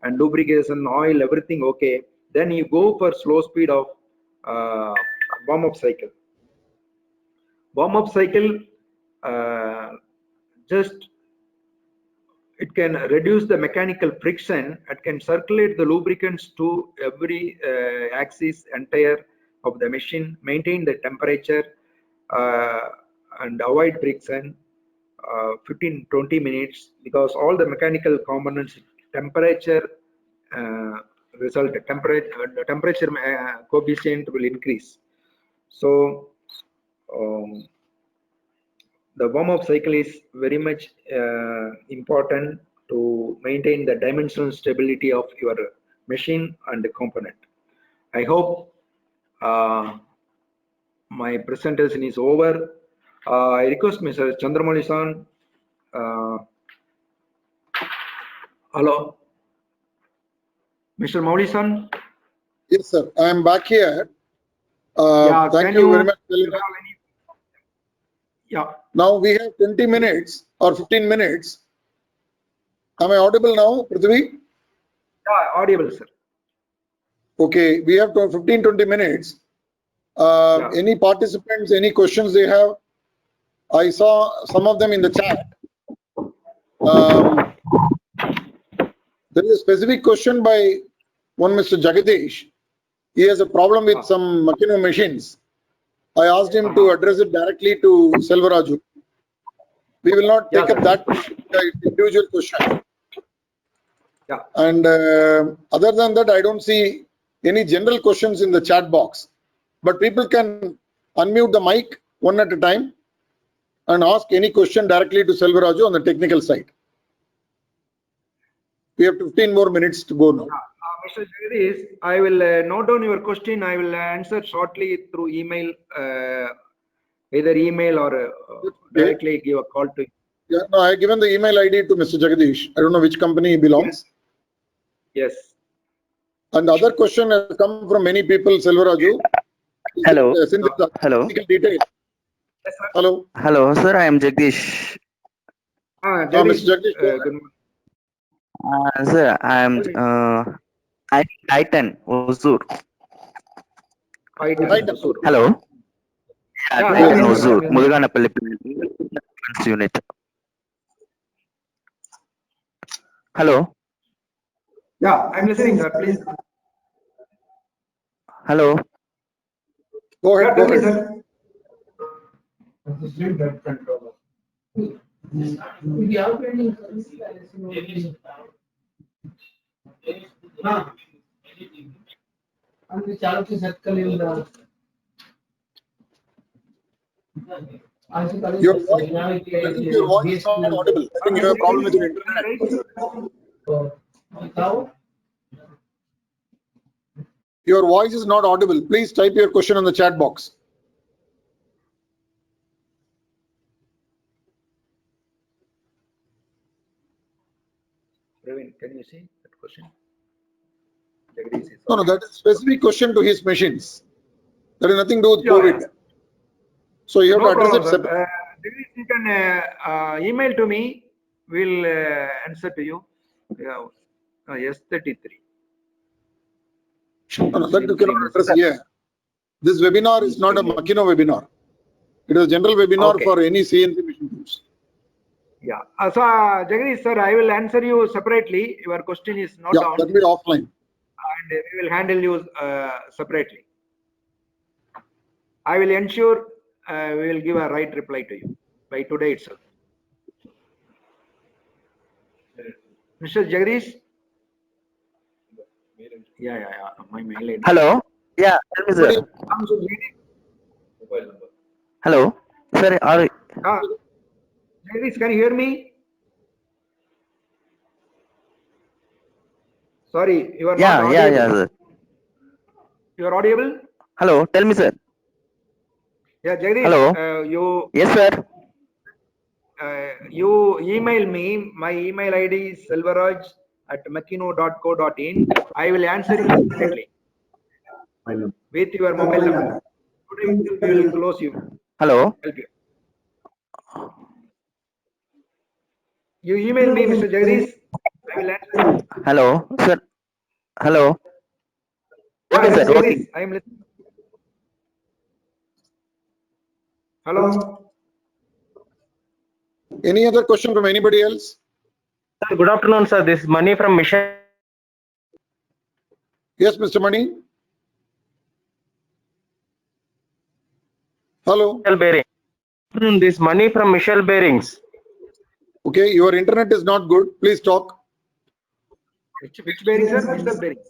and lubrication, oil, everything okay. Then you go for slow speed of warm-up cycle. Warm-up cycle, just it can reduce the mechanical friction. It can circulate the lubricants to every axis entire of the machine, maintain the temperature, and avoid friction 15-20 minutes, because all the mechanical components temperature result temperature coefficient will increase. So the warm-up cycle is very much important to maintain the dimensional stability of your machine and the component. I hope my presentation is over. I request Mr. Chandramouli-san. Hello, Mr. Mouli-san. Yes, sir. I am back here. Yeah, thank you very much. Yeah. Now we have 20 minutes or 15 minutes. Am I audible now, Prithvi? Yeah, audible, sir. Okay, we have 15-20 minutes. Any participants, any questions they have? I saw some of them in the chat. There is a specific question by one Mr. Jagadish. He has a problem with some Makino machines. I asked him to address it directly to Selvaraju. We will not take up that individual question. Yeah. And other than that, I don't see any general questions in the chat box. But people can unmute the mic one at a time and ask any question directly to Selvaraju on the technical side. We have 15 more minutes to go now. Mr. Jagadish, I will note down your question. I will answer shortly through email, either email or directly give a call to you. Yeah, no, I have given the email ID to Mr. Jagadish. I don't know which company he belongs. Yes. And the other question has come from many people, Selvaraju. Hello. Hello. Detail. Yes, sir. Hello. Hello, sir. I am Jagdish. Mr. Jagdish. Good morning. Sir, I am Titan Ozur. Hello. Yeah, Titan yes, Ozur, sir. Muruganapalli unit. Hello. Yeah, I'm listening, sir. Please. Hello. Go ahead. Yeah, Go tell me, ahead. Your voice, I think your voice is not audible. I think you have a problem with your internet. Your voice is not audible. Please type your question on the chat box. Praveen, can you see that question? Jagdish is No, that is specific question to his machines. That has nothing to do with COVID. So you have to address it separately. Jagdish, you can email to me. We'll answer to you. Yeah. S33. No, that you cannot address here. This webinar is not a Makino webinar. It is a general webinar for any CNC machine tools. Yeah. So, Jagdish sir, I will answer you separately. Your question is not down. That will be offline. And we will handle you separately. I will ensure we will give a right reply to you by today itself. Mr. Jagdish? Yeah. My mail ID. Hello. Yeah, tell me, sir. Hello. Sir, Jagdish, can you hear me? Sorry, you are not audible. Yeah, sir. You are audible? Hello, tell me, sir. Yeah, Jagdish. Hello. Yes, sir. You email me. My email ID is selvaraj@makino.co.in. I will answer you immediately with your mobile number. Today we will close you. Hello. Help you. You email me, Mr. Jagdish. I will answer you. Hello, sir. Hello. Okay, sir. Jagdish, I am listening. Hello. Any other question from anybody else? Sir, good afternoon, sir. This is Mani from Mission. Yes, Mr. Mani. Hello. Bearing. This is Mani from Michelle Bearings. Okay, your internet is not good. Please talk. Which bearing, sir? Mr. Bearings.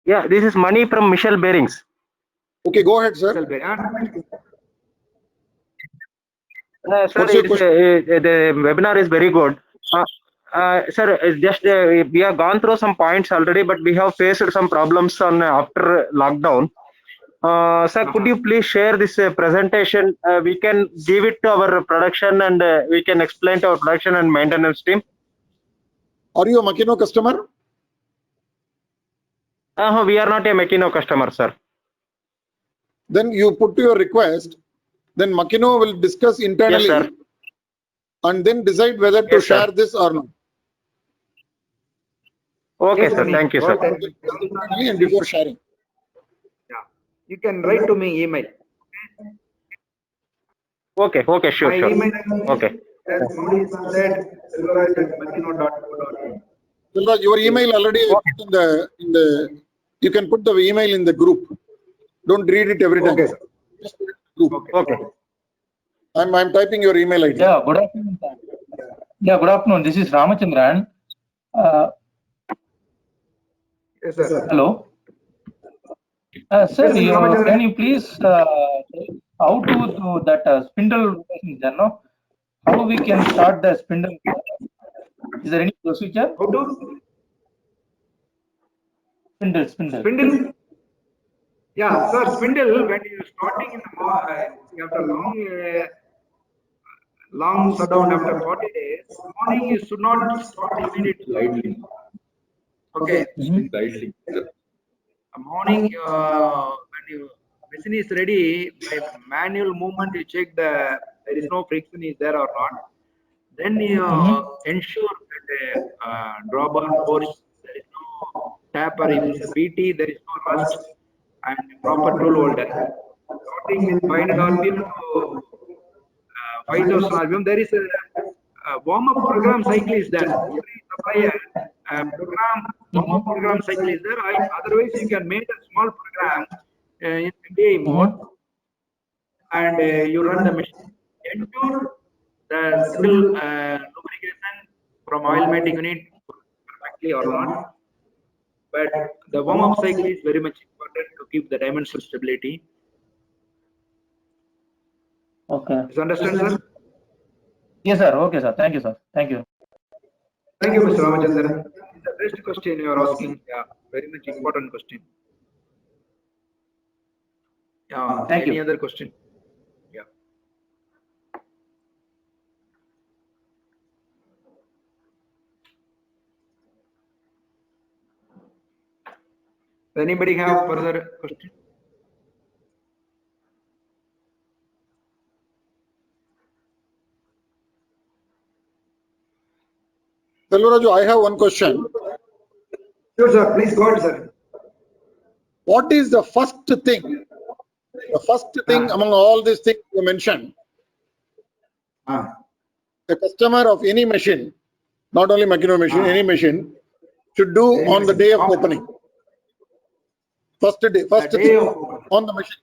Yeah, this is Mani from Michelle Bearings. Okay, go ahead, sir. Sir, the webinar is very good. Sir, just we have gone through some points already, but we have faced some problems on after lockdown. Sir, could you please share this presentation? We can give it to our production and we can explain to our production and maintenance team. Are you a Makino customer? We are not a Makino customer, sir. Then you put your request. Then Makino will discuss internally, yes, sir, and then decide whether to share this or not. Okay, yes, sir. Thank you, sir. And before sharing. Yeah, you can write to me email. Okay, sure. Okay. Selvaraj, your email already in the you can put the email in the group. Don't read it every time. Okay, sir. Just put it in the group. Okay. I'm typing your email ID. Yeah, good afternoon. Good afternoon. This is Ramachandran. Yes, sir. Hello. Sir, can you please how to do that spindle rotation, no? How we can start the spindle? Is there any procedure? How to? Spindle. Yeah, sir. Spindle. When you starting in the after long shutdown after 40 days, morning you should not start immediately. Okay. Mm-hmm. Morning when your machine is ready, by manual movement you check there is no friction is there or not. Then you ensure that drawbar force, there is no taper. If it's a PT, there is no rust and proper tool holder. Starting with 500 RPM to 5000 RPM, there is a warm-up program cycle is there. Every supplier warm-up program cycle is there. Otherwise, you can make a small program in MBA mode and you run the machine. Ensure the spindle lubrication from oil mating unit perfectly or not. But the warm-up cycle is very much important to keep the dimensional stability. Okay. Is understand, sir? Yes, sir. Okay, sir. Thank you, sir. Thank you. Thank you, Mr. Ramachandran. It's the best question you are asking. Yeah, very much important question. Yeah, Thank any you. other question? Yeah. Anybody have further question? Selvaraju, I have one question. Sure, sir. Please go ahead, sir. What is the first thing? The first thing among all these things you mentioned, the customer of any machine, not only Makino machine, any machine, should do on the day of opening. First day, first The day thing of opening. on the machine.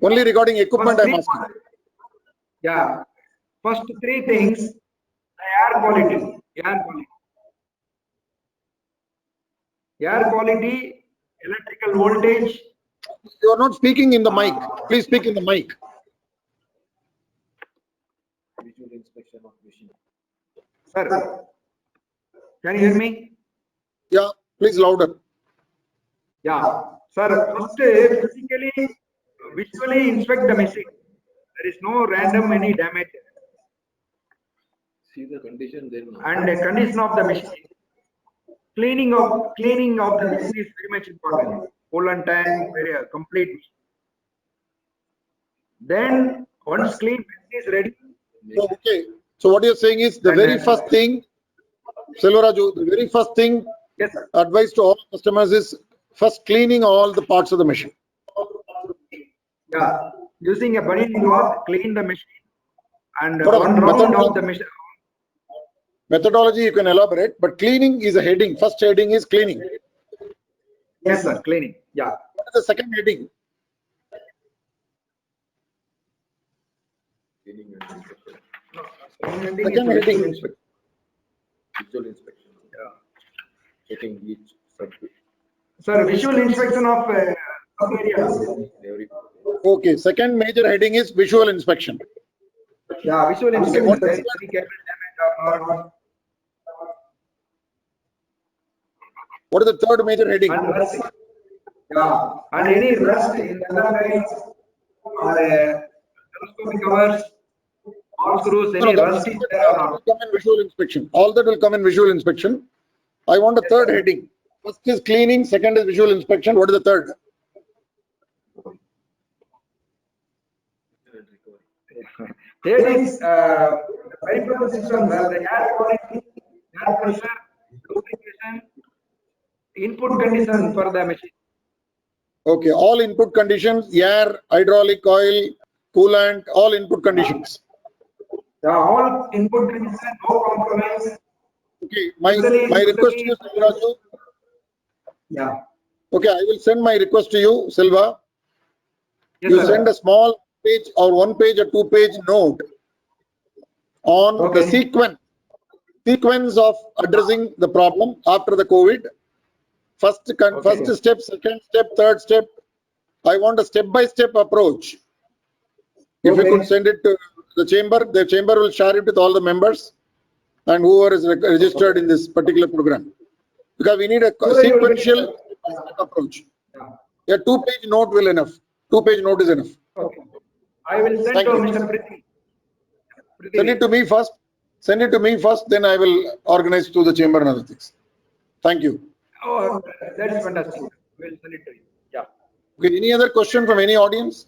Only regarding equipment I'm asking. Yeah. First three things: air quality, air quality, electrical voltage. You are not speaking in the mic. Please speak in the mic. Visual inspection of machine. Sir, can you hear me? Yeah, please louder. Yeah. Sir, first physically, visually inspect the machine. There is no random any damage. See the condition, then. And the condition of the machine. Cleaning of the machine is very much important. Coolant tank, very complete. Then once clean machine is ready. So, okay. So what you're saying is the very first thing, Selvaraju, the very first thing Yes, sir. advice to all customers is first cleaning all the parts of the machine. Yeah. Using a bunny cloth, clean the machine. And What one about round of the machine. Methodology you can elaborate, but cleaning is a heading. First heading is cleaning. Yes, sir. Cleaning. Yeah. What is the second heading? Cleaning and inspection. Second heading. Visual inspection. Yeah. Checking each sub. Sir, visual inspection of areas. Every. Okay. Second major heading is visual inspection. Yeah, visual inspection. what There is is any cable damage or not. What is the third major heading? And rust. Yeah. And any rust in the underlines or telescopic covers, all screws, No, any that rust is there or will not. come in visual inspection. All that will come in visual inspection. I want a third heading. First is cleaning, second is visual inspection. What is the third? There is peripheral system where the air quality, air pressure, lubrication, input condition for the machine. Okay, all input conditions, air, hydraulic oil, coolant, all input conditions. All input condition, no compromise. Okay, my request to you, Selvaraju. Yeah. Okay, I will send my request to you, Silva. Yes, You sir. send a small page or 1 page or 2 page note on the Okay. sequence of addressing the problem after the COVID. First step, second step, third step. I want a step-by-step approach. If you Okay. could send it to the chamber will share it with all the members and whoever is registered in this particular program. Because we need a sequential approach. Yeah. A 2-page note will enough. 2-page note is enough. Okay. I will send Thank to you. Mr. Prithvi. Send it to me first. Send it to me first, then I will organize to the chamber and other things. Thank you. Oh, that is fantastic. We'll send it to you. Yeah. Okay, any other question from any audience?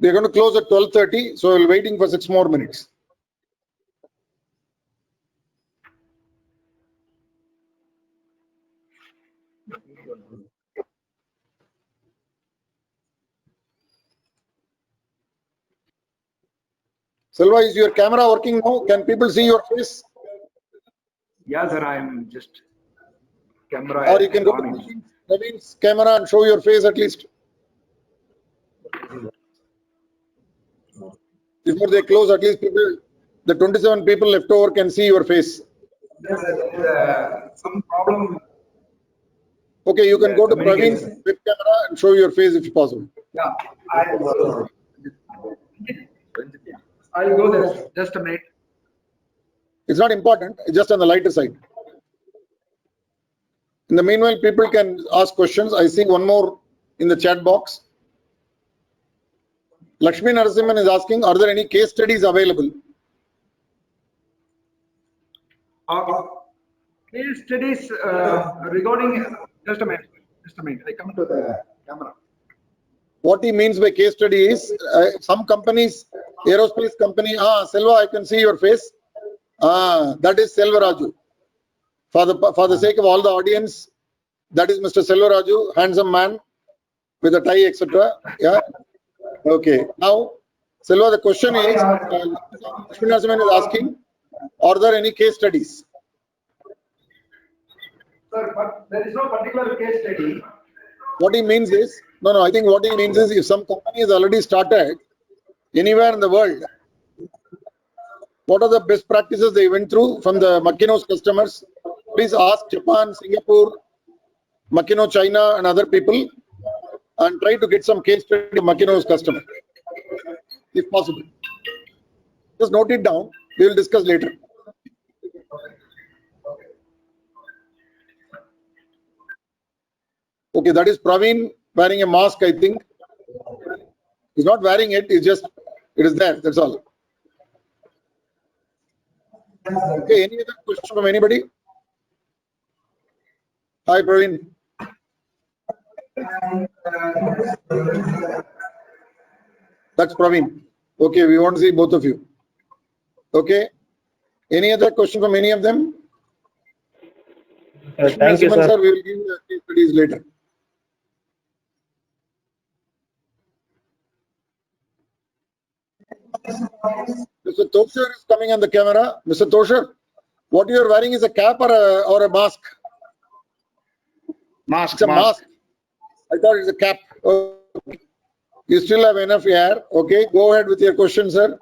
We are going to close at 12:30, so we're waiting for 6 more minutes. Selva, is your camera working now? Can people see your face? Yeah, sir. I am just camera. Or you can go to Naveen's camera and show your face at least. Before they close, at least the 27 people left over can see your face. Yes, sir. There is some problem. Okay, you can go to Praveen's communication. web camera and show your face if possible. Yeah, I'll go there. Just a minute. It's not important, it's just on the lighter side. In the meanwhile, people can ask questions. I see one more in the chat box. Lakshmi Narasimhan is asking, are there any case studies available? Case studies regarding, just a minute, I come to the camera. What he means by case study is some companies, aerospace company, Selva, I can see your face. That is Selva Raju. For the sake of all the audience, that is Mr. Selva Raju, handsome man with a tie, etc. Yeah. Okay. Now, Selva, the question is, Lakshmi Narasimhan is asking, are there any case studies? Sir, but there is no particular case study. What he means is, no, I think what he means is if some company has already started anywhere in the world, what are the best practices they went through from the Makino's customers? Please ask Japan, Singapore, Makino, China and other people and try to get some case study of Makino's customer, if possible. Just note it down. We will discuss later. Okay, that is Praveen wearing a mask, I think. He's not wearing it, it is there, that's all. Okay, any other question from anybody? Hi, Praveen. That's Praveen. Okay, we want to see both of you. Okay. Any other question from any of them? Thank you, sir. We will give the case studies later. Mr. Tosher is coming on the camera. Mr. Tosher, what you are wearing is a cap or a mask? Mask. It's a mask. I thought it's a cap. Okay. You still have enough hair. Okay, go ahead with your question, sir.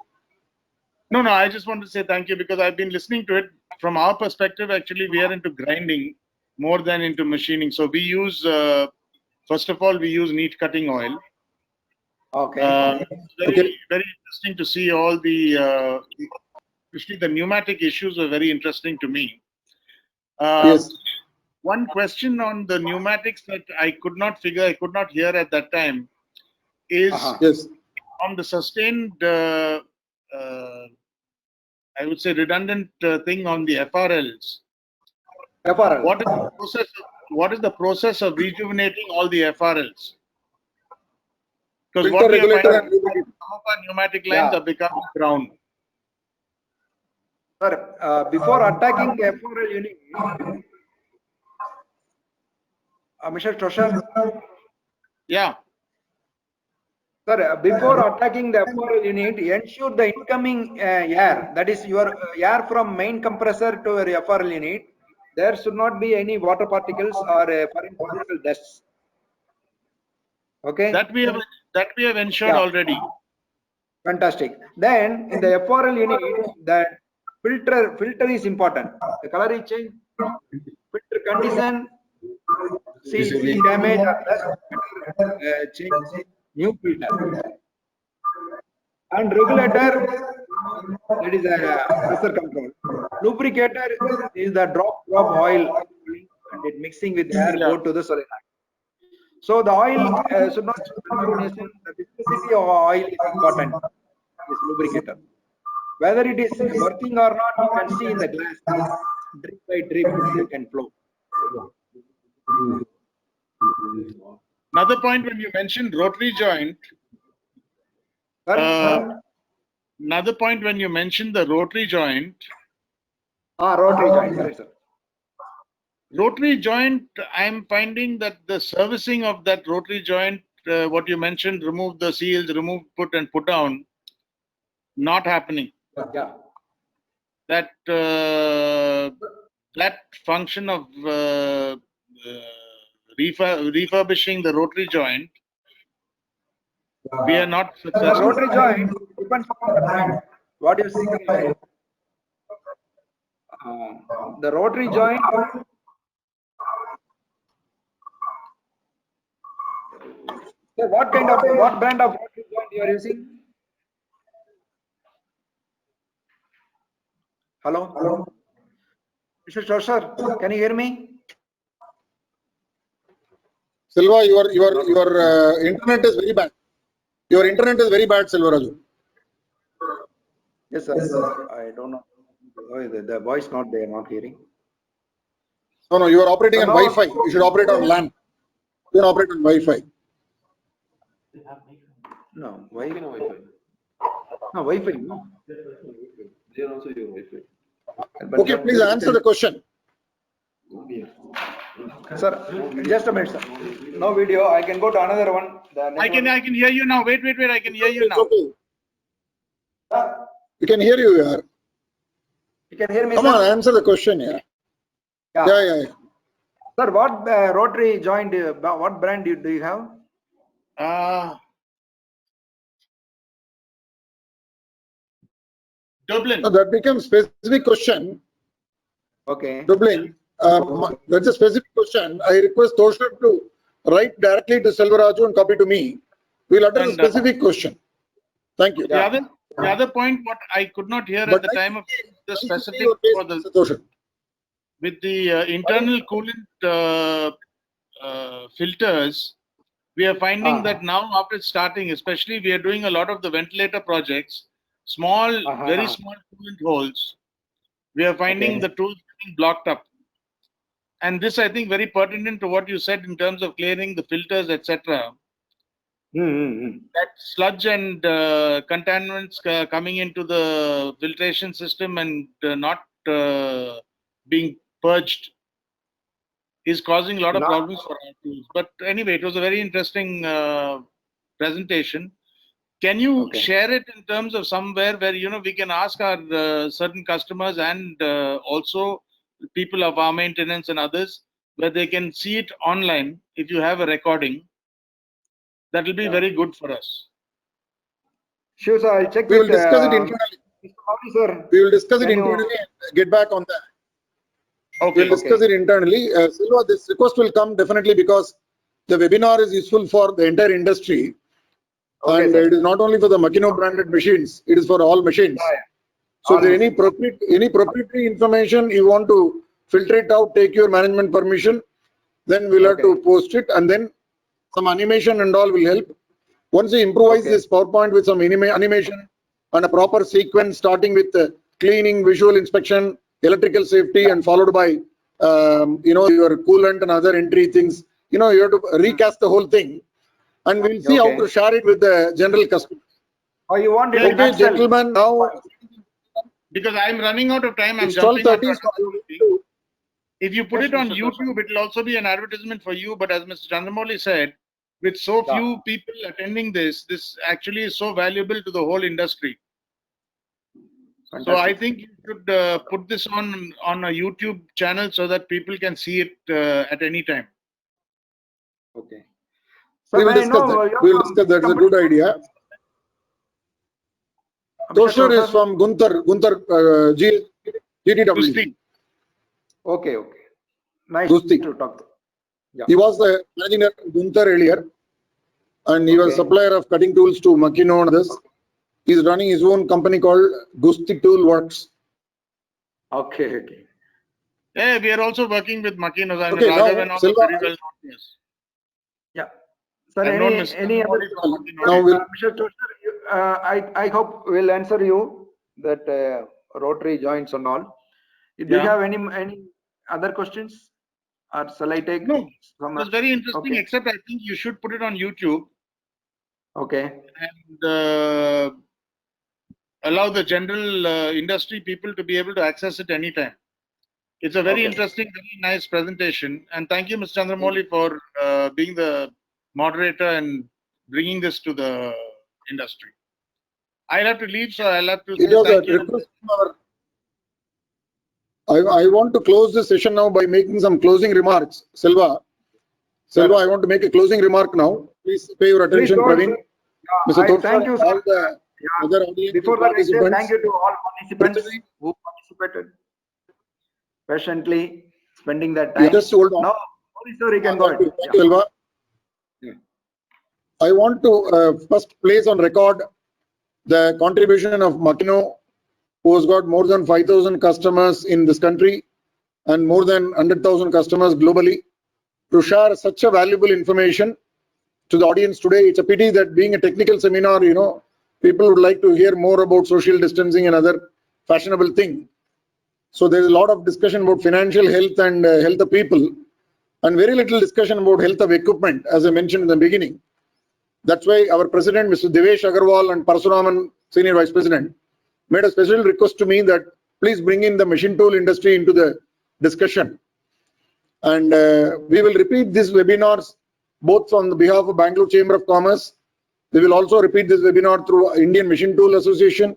No, I just want to say thank you because I've been listening to it. From our perspective, actually, we are into grinding more than into machining. So we use, first of all, we use neat cutting oil. Okay. Very interesting to see all the, especially the pneumatic issues are very interesting to me. Yes. One question on the pneumatics that I could not hear at that time is Yes. on the sustained, I would say redundant thing on the FRLs. FRL. What is the process of rejuvenating all the FRLs? Because Filter what we are regulator finding, and some of our pneumatic lines are becoming brown. Sir, before attacking the FRL unit, Mr. Tosher, Yeah. sir, before attacking the FRL unit, ensure the incoming air, that is your air from main compressor to your FRL unit, there should not be any water particles or foreign particle dusts. Okay. That we have ensured already. Fantastic. Then in the FRL unit, the filter is important. The color is changed, filter condition, see damage or less, change new filter. And regulator, that is a pressure control. Lubricator is the drop oil and it mixing with air go to the solenoid. So the oil should not contamination. The viscosity of oil is important. This lubricator. Whether it is working or not, you can see in the glass. Drip by drip, it can flow. Another point when you mentioned rotary joint. Another point when you mentioned the rotary joint. Rotary joint, correct, sir. Rotary joint, I'm finding that the servicing of that rotary joint, what you mentioned, remove the seals, remove, put and put down, not happening. Yeah. That that function of refurbishing the rotary joint, we are not successful. The rotary joint depends on the brand. What you see, the rotary joint. Sir, what brand of rotary joint you are using? Hello? Mr. Joshar, can you hear me? Silva, your internet is very bad. Your internet is very bad, Silva Raju. Yes, sir. I don't know. Oh, the voice not there, not hearing. No, you are operating on No. Wi-Fi. You should operate on LAN. You don't operate on Wi-Fi. No, Wi-Fi, no Wi-Fi. No, Wi-Fi. No. They are also your Wi-Fi. But Okay, please answer the question. Sir, just a minute, sir. No video. I can go to another one. I can hear you now. Wait. I can hear you It's now. okay. Sir, We can hear you here. you can hear me, Come sir? on, answer the question here. Yeah. Sir, what rotary joint, what brand do you have? Dublin. So that becomes specific question. Okay. Dublin, that's a specific question. I request Tosher to write directly to Selvaraju and copy to me. We'll address a And, specific question. Thank you. The other point, what I could not hear at the time of the specific for the Tosher. with the internal coolant filters, we are finding that now after starting, especially we are doing a lot of the ventilator projects, very small coolant holes. We are finding the tools getting blocked up. And this, I think, very pertinent to what you said in terms of clearing the filters, etc. That sludge and contaminants coming into the filtration system and not being purged is causing a lot of problems for our tools. But anyway, it was a very interesting presentation. Can you share it in terms of somewhere where we can ask our certain customers and also people of our maintenance and others where they can see it online if you have a recording? That will be very good for us. Sure, sir. I'll check. We will discuss it internally. Mr. Maury, sir. We will discuss it Can you- internally and get back on that. Okay. We'll discuss it internally. Silva, this request will come definitely because the webinar is useful for the entire industry. And sir. it is not only for the Makino branded machines, it is for all machines. So if there is any proprietary information you want to filter it out, take your management permission, then we'll have to post it, and then some animation and all will help. Once you improvise this PowerPoint with some animation and a proper sequence, starting with cleaning, visual inspection, electrical safety, and followed by your coolant and other entry things. You have to recast the whole thing, and we'll see how to share it with the general customer. Oh, you want it in Okay, nutshell? gentlemen, now Because I'm running out of time, I'm it's jumping on 12:30. to another meeting. If you put it on YouTube, it will also be an advertisement for you. But as Mr. Chandramouli said, with so few people attending this actually is so valuable to the whole industry. So I think you should put this on a YouTube channel so that people can see it at any time. Okay. We will discuss that. We will discuss that. It's a good idea. Tosher is from Gunther GTW. Gusti. Okay. Nice Gusti. to talk. He was the managing director of Gunther earlier, and he was supplier of cutting tools to Makino and others. He's running his own company called Gusti Tool Works. Okay. Yeah, we are also working with Makino. Okay, now, Silva, very well known. Yes. Yeah. Sir, I've known any Mr. other? Chandramouli from Makino. now we'll, Mr. Tosher, I hope we'll answer you that rotary joints and all. Do you have any other questions, or shall I take? No, it was very interesting. Okay. Except I think you should put it on YouTube Okay. and allow the general industry people to be able to access it anytime. It's a very interesting, very nice presentation. And thank you, Mr. Chandramouli, for being the moderator and bringing this to the industry. I'll have to leave, so I'll have to it say was a thank you. request from I want to close this session now by making some closing remarks. Silva, I want to make a closing remark now. Please pay your attention, Praveen. Mr. Tosher, Thank you, sir. all the other audience Before that, I say participants. thank you to all participants who participated patiently, spending their time. You just hold on. Now, sorry, sir, you can go ahead. Thank you, Silva. I want to first place on record the contribution of Makino, who has got more than 5,000 customers in this country and more than 100,000 customers globally, to share such a valuable information to the audience today. It's a pity that being a technical seminar, people would like to hear more about social distancing and other fashionable things. So there's a lot of discussion about financial health and health of people, and very little discussion about health of equipment, as I mentioned in the beginning. That's why our president, Mr. Devesh Agarwal, and Parasuraman, senior vice president, made a special request to me that please bring in the machine tool industry into the discussion. And we will repeat these webinars both on the behalf of Bangalore Chamber of Commerce. We will also repeat this webinar through Indian Machine Tool Association.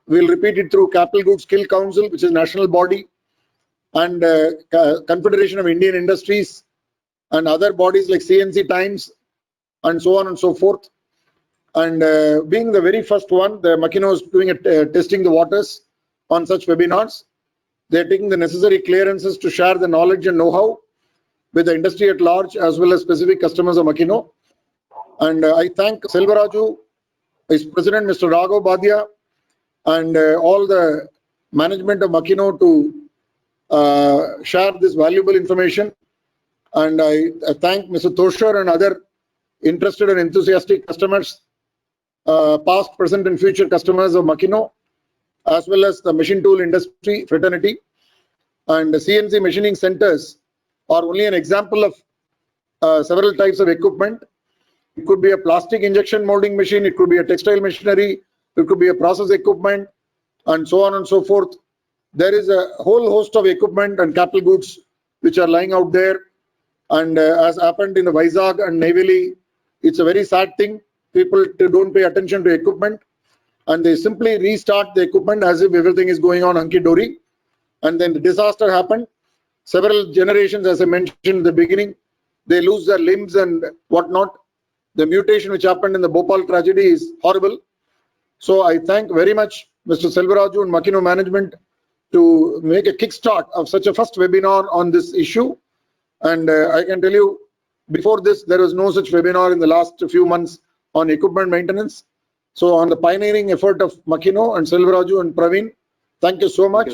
We will repeat it through Capital Goods Skill Council, which is national body, and Confederation of Indian Industries, and other bodies like CNC Times, and so on and so forth. And being the very first one, the Makino is doing testing the waters on such webinars. They're taking the necessary clearances to share the knowledge and know-how with the industry at large, as well as specific customers of Makino. And I thank Selvaraju, his president, Mr. Raghav Badia, and all the management of Makino to share this valuable information. And I thank Mr. Toshar and other interested and enthusiastic customers, past, present, and future customers of Makino, as well as the machine tool industry fraternity. And the CNC machining centers are only an example of several types of equipment. It could be a plastic injection molding machine, it could be a textile machinery, it could be a process equipment, and so on and so forth. There is a whole host of equipment and capital goods which are lying out there. And as happened in the Vizag and Neyveli, it's a very sad thing. People don't pay attention to equipment, and they simply restart the equipment as if everything is going on hunky-dory. And then the disaster happened. Several generations, as I mentioned in the beginning, they lose their limbs and whatnot. The mutation which happened in the Bhopal tragedy is horrible. So I thank very much Mr. Selvaraju and Makino management to make a kickstart of such a first webinar on this issue. And I can tell you, before this, there was no such webinar in the last few months on equipment maintenance. So on the pioneering effort of Makino and Selvaraju and Praveen, thank you so much.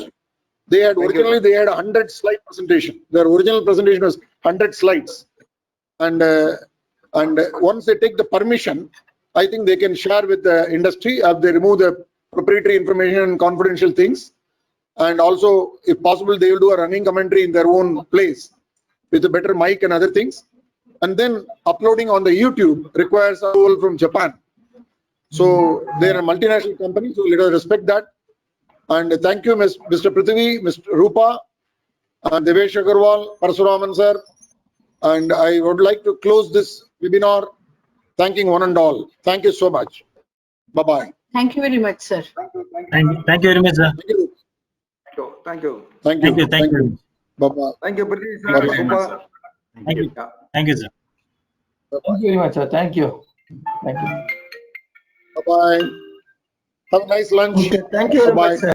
They had originally they had a 100-slide presentation. Their original presentation was 100 slides, and once they take the permission, I think they can share with the industry as they remove the proprietary information and confidential things, and also, if possible, they will do a running commentary in their own place with a better mic and other things. And then uploading on the YouTube requires approval from Japan. So they are a multinational company, so let us respect that. And thank you, Mr. Prithvi, Mr. Rupa, and Devesh Agarwal, Parasuraman sir. And I would like to close this webinar thanking one and all. Thank you so much. Bye-bye. Thank you very much, sir. Thank you very much, sir. Thank you. Thank you. Thank you. Thank you. Bye-bye. Thank you, Prithvi sir. Bye-bye. Rupa. Thank you. Yeah. Thank you, sir. Thank you very much, sir. Thank you. Thank you. Bye-bye. Have a nice lunch. Okay, thank you very Bye-bye. much, sir.